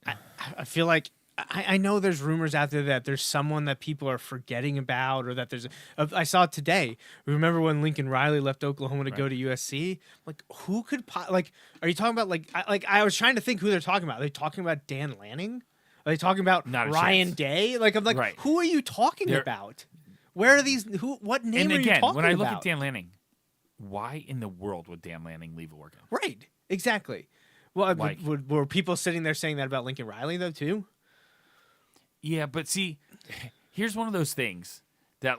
I feel like I know there's rumors out there that there's someone that people are forgetting about, or that there's. I saw it today. Remember when Lincoln Riley left Oklahoma to go to USC? Like, who could are you talking about I was trying to think who they're talking about. Are they talking about Dan Lanning? Are they talking about Ryan Day? Like, I'm like, right. Who are you talking about? Where are these? What name are you talking about? When I look at Dan Lanning, why in the world would Dan Lanning leave Oregon? Right. Exactly. Well, Like- were people sitting there saying that about Lincoln Riley though too? Yeah, but see, here's one of those things that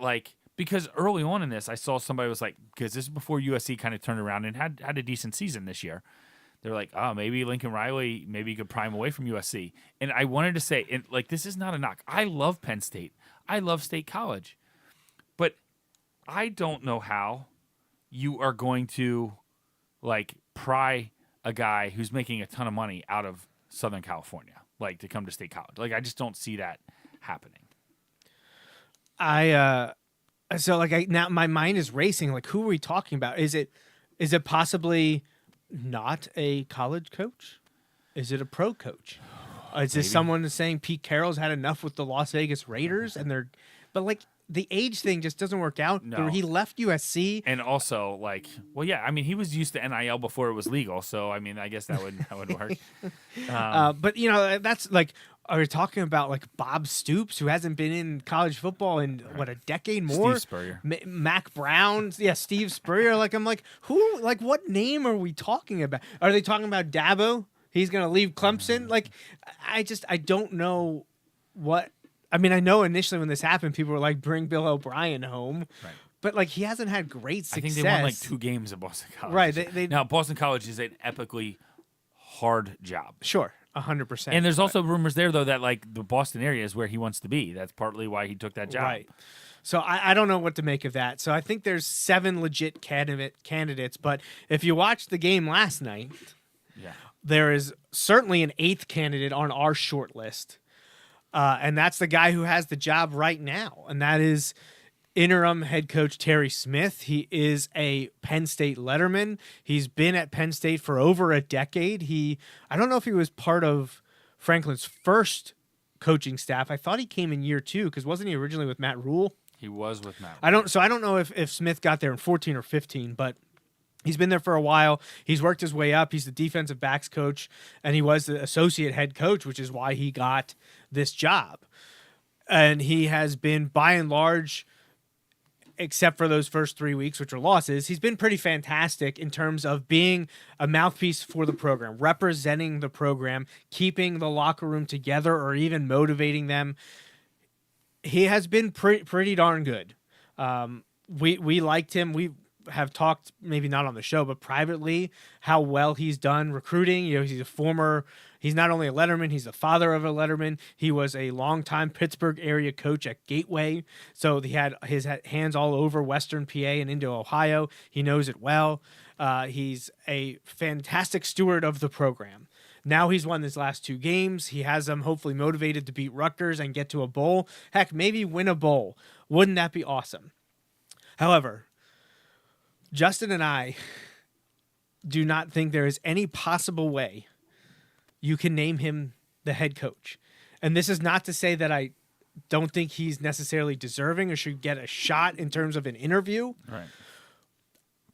because early on in this, I saw somebody was like, because this is before USC kind of turned around and had a decent season this year. They're like, oh, maybe Lincoln Riley, maybe you could pry him away from USC. And I wanted to say, and this is not a knock. I love Penn State. I love State College. But I don't know how you are going to pry a guy who's making a ton of money out of Southern California, to come to State College. I just don't see that happening. Now my mind is racing. Who are we talking about? Is it possibly not a college coach? Is it a pro coach? Is this Maybe. someone saying Pete Carroll's had enough with the Las Vegas Raiders the age thing just doesn't work out. No. He left USC. And also, he was used to NIL before it was legal, so I guess that would work. But that's are we talking about Bob Stoops, who hasn't been in college football in a decade more? Steve Spurrier. Mac Brown, Steve Spurrier. I'm who? What name are we talking about? Are they talking about Dabo? He's gonna leave Clemson. I don't know what. I know initially when this happened, people were like, "Bring Bill O'Brien home," Right. but he hasn't had great success. I think they won 2 games at Boston College. Right. Now Boston College is an epically hard job. Sure, 100%. And there's also rumors there though that the Boston area is where he wants to be. That's partly why he took that job. Right. So I don't know what to make of that. So I think there's 7 legit candidates, but if you watched the game last night, Yeah. there is certainly an 8th candidate on our short list. And that's the guy who has the job right now, and that is interim head coach Terry Smith. He is a Penn State letterman. He's been at Penn State for over a decade. I don't know if he was part of Franklin's first coaching staff. I thought he came in year 2 because wasn't he originally with Matt Rule? He was with Matt. I don't know if Smith got there in 14 or 15, but he's been there for a while. He's worked his way up. He's the defensive backs coach, and he was the associate head coach, which is why he got this job. And he has been, by and large, except for those first 3 weeks, which are losses, he's been pretty fantastic in terms of being a mouthpiece for the program, representing the program, keeping the locker room together, or even motivating them. He has been pretty darn good. We liked him. We have talked, maybe not on the show, but privately, how well he's done recruiting. He's not only a letterman, he's the father of a letterman. He was a longtime Pittsburgh area coach at Gateway. So he had his hands all over Western PA and into Ohio. He knows it well. He's a fantastic steward of the program. Now he's won his last 2 games. He has them hopefully motivated to beat Rutgers and get to a bowl. Heck, maybe win a bowl. Wouldn't that be awesome? However, Justin and I do not think there is any possible way you can name him the head coach. And this is not to say that I don't think he's necessarily deserving or should get a shot in terms of an interview. Right.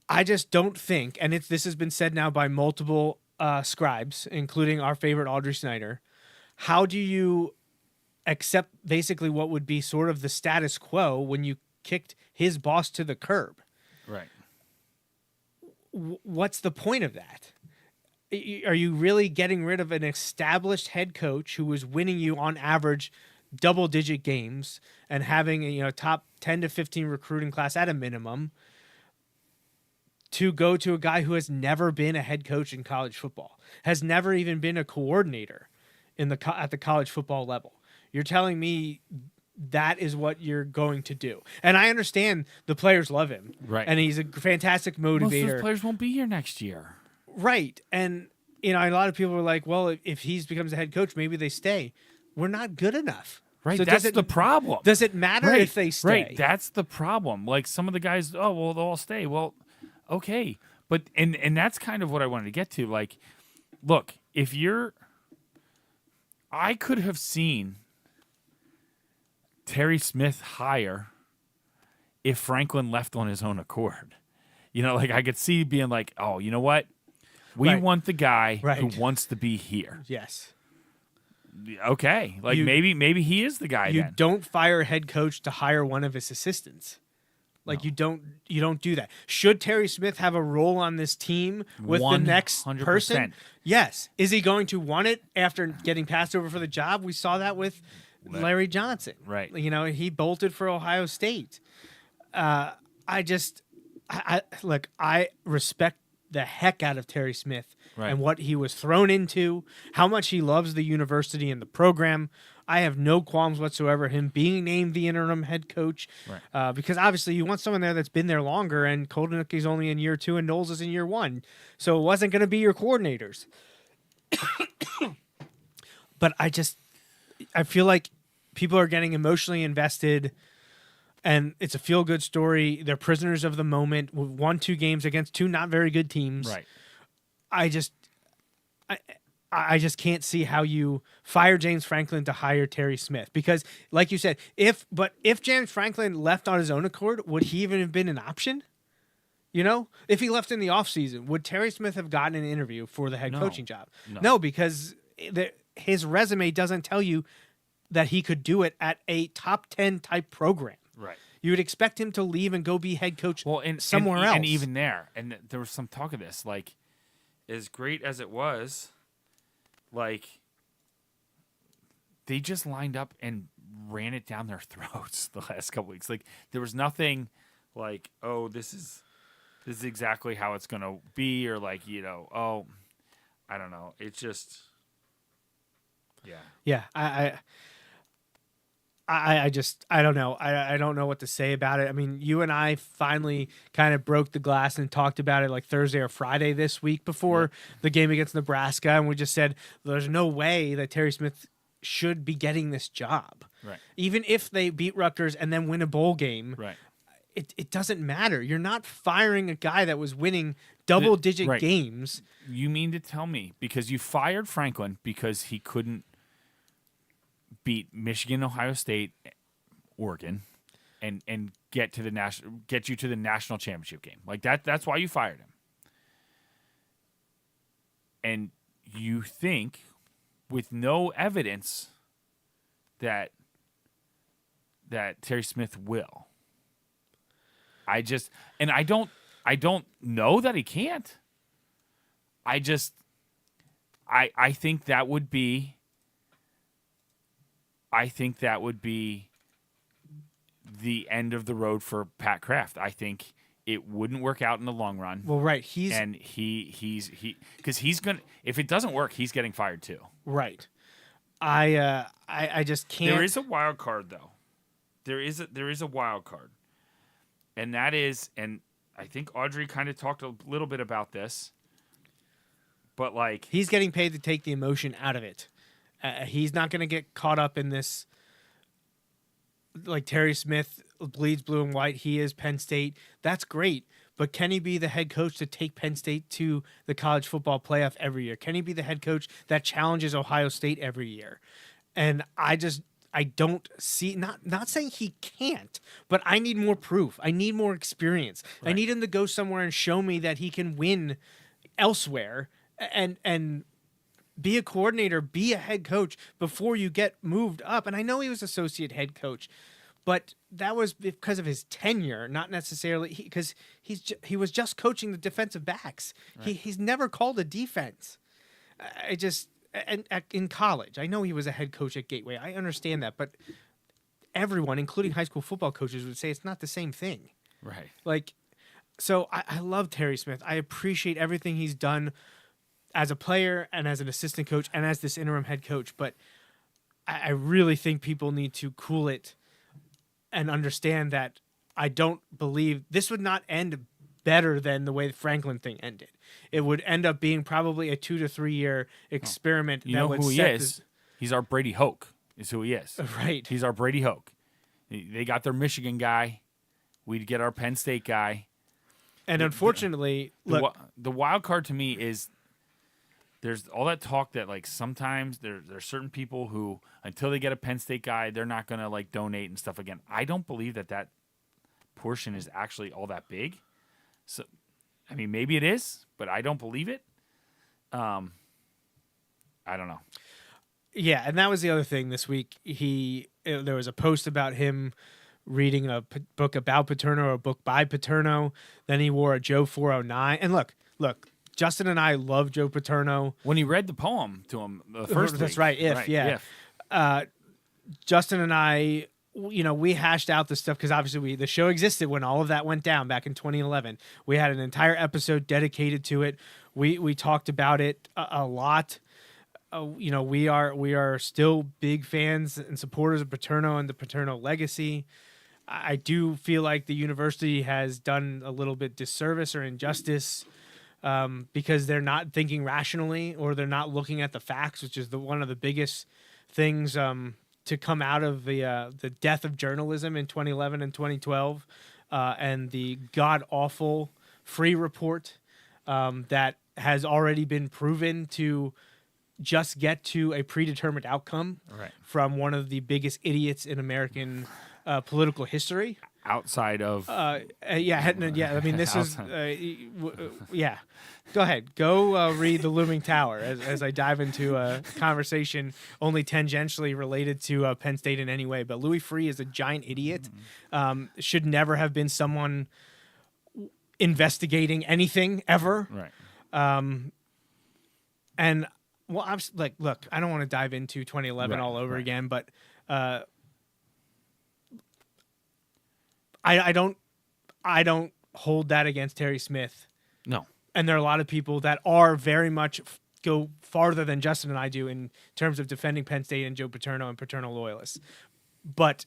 I just don't think, and this has been said now by multiple scribes, including our favorite Audrey Snyder, how do you accept basically what would be sort of the status quo when you kicked his boss to the curb? Right. What's the point of that? Are you really getting rid of an established head coach who was winning you on average double-digit games and having a top 10 to 15 recruiting class at a minimum to go to a guy who has never been a head coach in college football, has never even been a coordinator at the college football level? You're telling me that is what you're going to do. And I understand the players love him. Right. And he's a fantastic motivator. Most of those players won't be here next year. Right. And, a lot of people are like, well, if he becomes a head coach, maybe they stay. We're not good enough. Right. So That's the problem. Does it matter if they stay? Right. That's the problem. Some of the guys, they'll all stay. Well, okay. But, and that's kind of what I wanted to get to. Look, I could have seen Terry Smith hire if Franklin left on his own accord. I could see being like, oh, you know what? We Right. want the guy who Right. wants to be here. Yes. Okay. Maybe he is the guy You then. don't fire a head coach to hire one of his assistants. Like you don't do that. Should Terry Smith have a role on this team with the next 100%. person? Yes. Is he going to want it after getting passed over for the job? We saw that with Larry Johnson. Right. You know, he bolted for Ohio State. I respect the heck out of Terry Smith and what he was thrown into, how much he loves the university and the program. I have no qualms whatsoever him being named the interim head coach, because obviously you want someone there that's been there longer, and Koldenicki's only in year 2 and Knowles is in year 1, so it wasn't going to be your coordinators. But I feel like people are getting emotionally invested, and it's a feel-good story. They're prisoners of the moment. We've won 2 games against 2 not very good teams. Right. I just can't see how you fire James Franklin to hire Terry Smith, because, like you said, if James Franklin left on his own accord, would he even have been an option? You know, if he left in the offseason, would Terry Smith have gotten an interview for the head coaching job? No, because his resume doesn't tell you that he could do it at a top 10 type program. Right. You would expect him to leave and go be head coach somewhere else. And even there, and there was some talk of this, like, as great as it was, like, they just lined up and ran it down their throats the last couple weeks. Like, there was nothing like, oh, this is exactly how it's going to be, or like, you know, oh, I don't know. It's just, yeah. Yeah, I don't know. I don't know what to say about it. I mean, you and I finally kind of broke the glass and talked about it like Thursday or Friday this week before the game against Nebraska, and we just said there's no way that Terry Smith should be getting this job. Right. Even if they beat Rutgers and then win a bowl game, Right. It doesn't matter. You're not firing a guy that was winning double-digit games. You mean to tell me, because you fired Franklin because he couldn't beat Michigan, Ohio State, Oregon, and get you to the national championship game. Like that's why you fired him. And you think, with no evidence, that Terry Smith will. I don't know that he can't. I think that would be the end of the road for Pat Kraft. I think it wouldn't work out in the long run. Well, right. Because he's gonna, if it doesn't work, he's getting fired too. Right. I just can't. There is a wild card though. There is a wild card, and that is, and I think Audrey kind of talked a little bit about this, but like, he's getting paid to take the emotion out of it. He's not going to get caught up in this. Like Terry Smith bleeds blue and white. He is Penn State. That's great. But can he be the head coach to take Penn State to the college football playoff every year? Can he be the head coach that challenges Ohio State every year? And I don't see, not saying he can't, but I need more proof. I need more experience. Right. I need him to go somewhere and show me that he can win elsewhere and be a coordinator, be a head coach before you get moved up. And I know he was associate head coach, but that was because of his tenure, not necessarily because he was just coaching the defensive backs. Right. He's never called a defense. And in college, I know he was a head coach at Gateway. I understand that, but everyone, including high school football coaches, would say it's not the same thing. Right. Like, so I love Terry Smith. I appreciate everything he's done as a player and as an assistant coach and as this interim head coach, but I really think people need to cool it and understand that I don't believe this would not end better than the way the Franklin thing ended. It would end up being probably a 2 to 3 year experiment. You know who he is? He's our Brady Hoke, is who he is. Right. He's our Brady Hoke. They got their Michigan guy. We'd get our Penn State guy. And unfortunately, the wild card to me is there's all that talk that like sometimes there's certain people who until they get a Penn State guy, they're not going to like donate and stuff again. I don't believe that portion is actually all that big. So, I mean, maybe it is, but I don't believe it. I don't know. Yeah, and that was the other thing this week. There was a post about him reading a book about Paterno or a book by Paterno. Then he wore a Joe 409. And look, Justin and I love Joe Paterno. When he read the poem to him the first That's week. right, if. Justin and I, we hashed out the stuff because obviously the show existed when all of that went down back in 2011. We had an entire episode dedicated to it. We talked about it a lot. We are still big fans and supporters of Paterno and the Paterno legacy. I do feel like the university has done a little bit disservice or injustice because they're not thinking rationally or they're not looking at the facts, which is one of the biggest things to come out of the death of journalism in 2011 and 2012 and the god-awful free report that has already been proven to just get to a predetermined outcome from one of the biggest idiots in American political history. Outside of I mean, this is Go ahead. Go read The Looming Tower as I dive into a conversation only tangentially related to Penn State in any way. But Louis Freeh is a giant idiot. Should never have been someone investigating anything ever. right. And well, I'm like, look, I don't want to dive into 2011 all over again, but I don't hold that against Terry Smith. No. And there are a lot of people that are very much go farther than Justin and I do in terms of defending Penn State and Joe Paterno and Paterno loyalists. But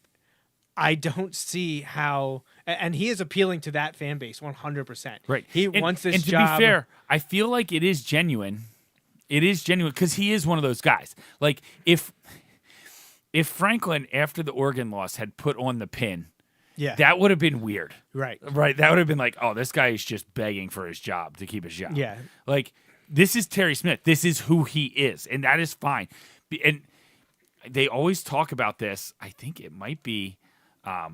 I don't see how, and he is appealing to that fan base 100%. Right. He wants this and job. To be fair, I feel like it is genuine. It is genuine because he is one of those guys. Like if Franklin, after the Oregon loss, had put on the pin, that would have been weird. Right. That would have been like, oh, this guy is just begging for his job to keep his job. Yeah. Like, this is Terry Smith. This is who he is, and that is fine. And they always talk about this. I think it might be a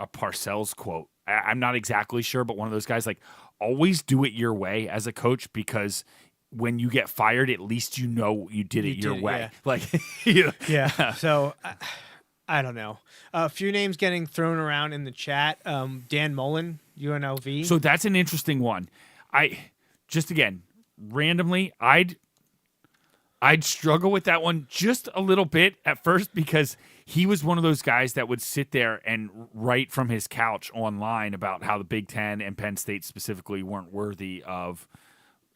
Parcells quote. I'm not exactly sure, but one of those guys, like, always do it your way as a coach because when you get fired, at least you know you did it your way. Yeah. Like, Yeah. So I don't know. A few names getting thrown around in the chat. Dan Mullen, UNLV. So that's an interesting one. Again, randomly, I'd struggle with that one just a little bit at first because he was one of those guys that would sit there and write from his couch online about how the Big Ten and Penn State specifically weren't worthy of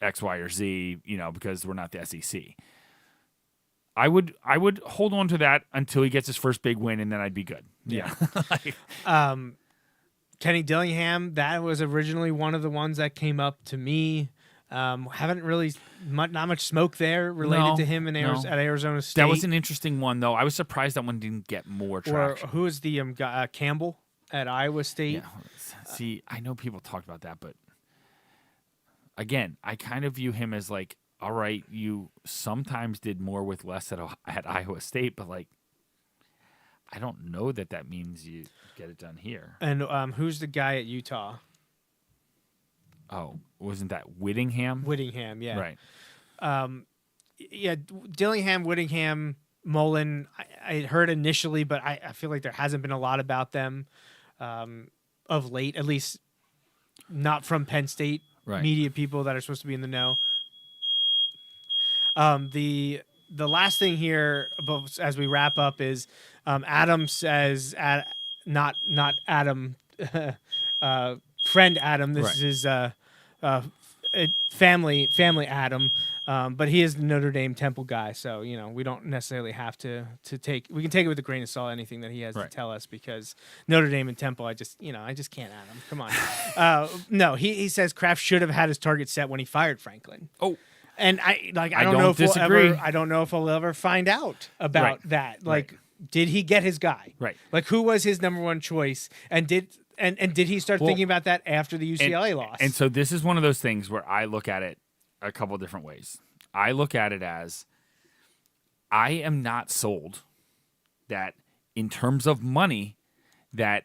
X, Y, or Z, because we're not the SEC. I would hold on to that until he gets his first big win, and then I'd be good. Yeah. Kenny Dillingham, that was originally one of the ones that came up to me. Haven't really not much smoke there related to him at Arizona State. That was an interesting one, though. I was surprised that one didn't get more traction. Or who is the Campbell at Iowa State? Yeah. See, I know people talked about that, but again, I kind of view him as like, all right, you sometimes did more with less at Iowa State, but like, I don't know that means you get it done here. And who's the guy at Utah? Oh, wasn't that Whittingham? Whittingham, yeah. Right. Dillingham, Whittingham, Mullen, I heard initially, but I feel like there hasn't been a lot about them of late, at least not from Penn State media people that are supposed to be in the know. The last thing here, as we wrap up, is Adam says, not Adam, friend Adam. This is family Adam, but he is the Notre Dame Temple guy, so we don't necessarily have to take. We can take it with a grain of salt anything that he has to tell us because Notre Dame and Temple, I just can't add him. Come on, no. He says Kraft should have had his target set when he fired Franklin. Oh. And I don't know if we'll ever find out about that. Like, did he get his guy? Right. Like, who was his number one choice? And did he start thinking about that after the UCLA loss? And so this is one of those things where I look at it a couple different ways. I look at it as I am not sold that in terms of money that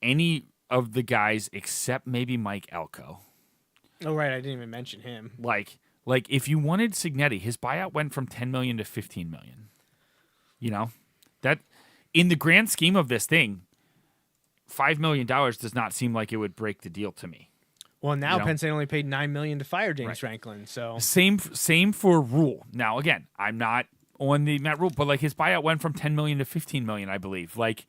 any of the guys except maybe Mike Elko. Oh, right. I didn't even mention him. Like if you wanted Cignetti, his buyout went from $10 million to $15 million. That in the grand scheme of this thing, $5 million does not seem like it would break the deal to me. Well, now You know? Penn State only paid $9 million to fire James Right. Franklin. So Same for Rule. Now, again, I'm not on the Matt Rule, but like his buyout went from $10 million to $15 million, I believe. Like,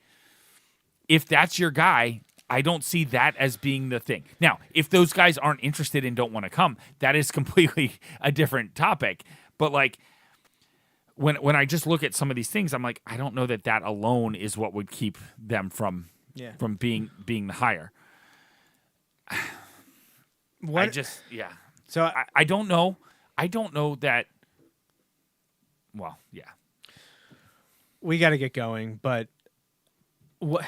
if that's your guy, I don't see that as being the thing. Now, if those guys aren't interested and don't want to come, that is completely a different topic. But like, when I just look at some of these things, I'm like, I don't know that alone is what would keep them from being the hire. what? So I don't know. I don't know that. Well, yeah. we got to get going, but what?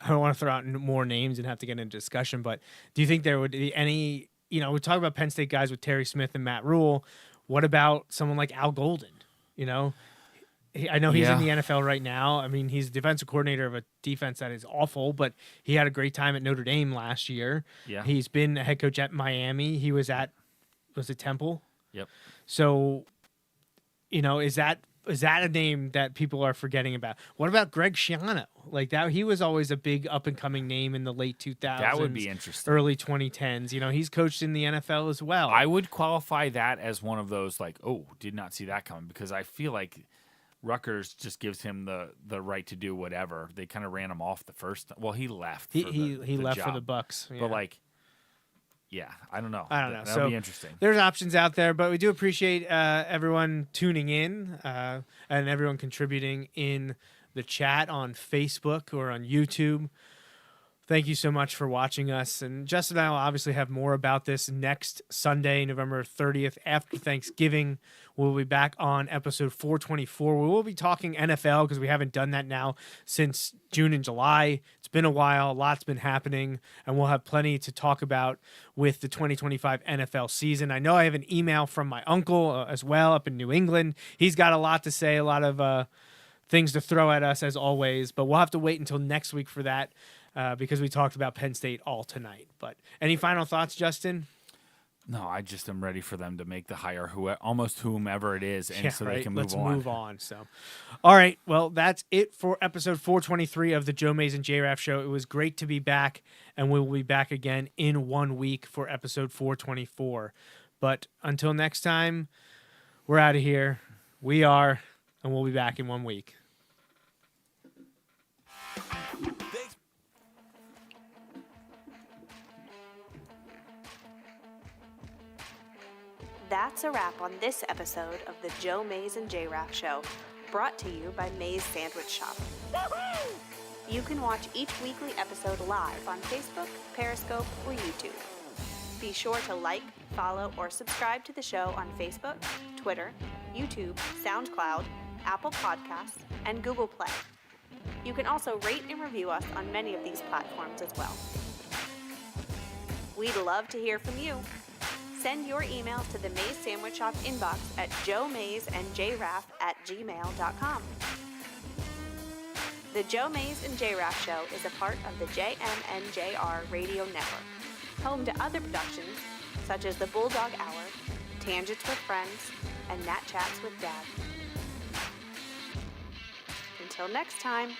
I don't want to throw out more names and have to get into discussion, but do you think there would be any? We talk about Penn State guys with Terry Smith and Matt Rule. What about someone like Al Golden? I know he's in the NFL right now. I mean, he's defensive coordinator of a defense that is awful, but he had a great time at Notre Dame last year. Yeah. He's been a head coach at Miami. He was it Temple? Yep. So, is that a name that people are forgetting about? What about Greg Schiano? Like that, he was always a big up and coming name in the late 2000s. That would be interesting. Early 2010s. He's coached in the NFL as well. I would qualify that as one of those like, oh, did not see that coming, because I feel like Rutgers just gives him the right to do whatever. They kind of ran him off the first. Well, he left. He left for job. the Bucks. Yeah. But like, yeah, I don't know. That'll So be interesting. There's options out there, but we do appreciate everyone tuning in and everyone contributing in the chat on Facebook or on YouTube. Thank you so much for watching us. And Justin and I will obviously have more about this next Sunday, November 30th, after Thanksgiving. We'll be back on episode 424. We will be talking NFL because we haven't done that now since June and July. It's been a while. A lot's been happening, and we'll have plenty to talk about with the 2025 NFL season. I know I have an email from my uncle as well up in New England. He's got a lot to say, a lot of things to throw at us as always, but we'll have to wait until next week for that. Because we talked about Penn State all tonight. But any final thoughts, Justin? No, I just am ready for them to make the hire, almost whomever it is, and so they can Let's move on. move on. So, all right. Well, that's it for episode 423 of the Joe Mays and J-Raff Show. It was great to be back, and we will be back again in 1 week for episode 424. But until next time, we're out of here. We are, and we'll be back in 1 week. That's a wrap on this episode of the Joe Mays and J-Raff Show, brought to you by Mays Sandwich Shop. You can watch each weekly episode live on Facebook, Periscope, or YouTube. Be sure to like, follow, or subscribe to the show on Facebook, Twitter, YouTube, SoundCloud, Apple Podcasts, and Google Play. You can also rate and review us on many of these platforms as well. We'd love to hear from you. Send your emails to the Mays Sandwich Shop inbox at joemaysandjraff@gmail.com. The Joe Mays and J-Raff Show is a part of the JMNJR Radio Network, home to other productions such as the Bulldog Hour, Tangents with Friends, and Nat Chats with Dad. Until next time.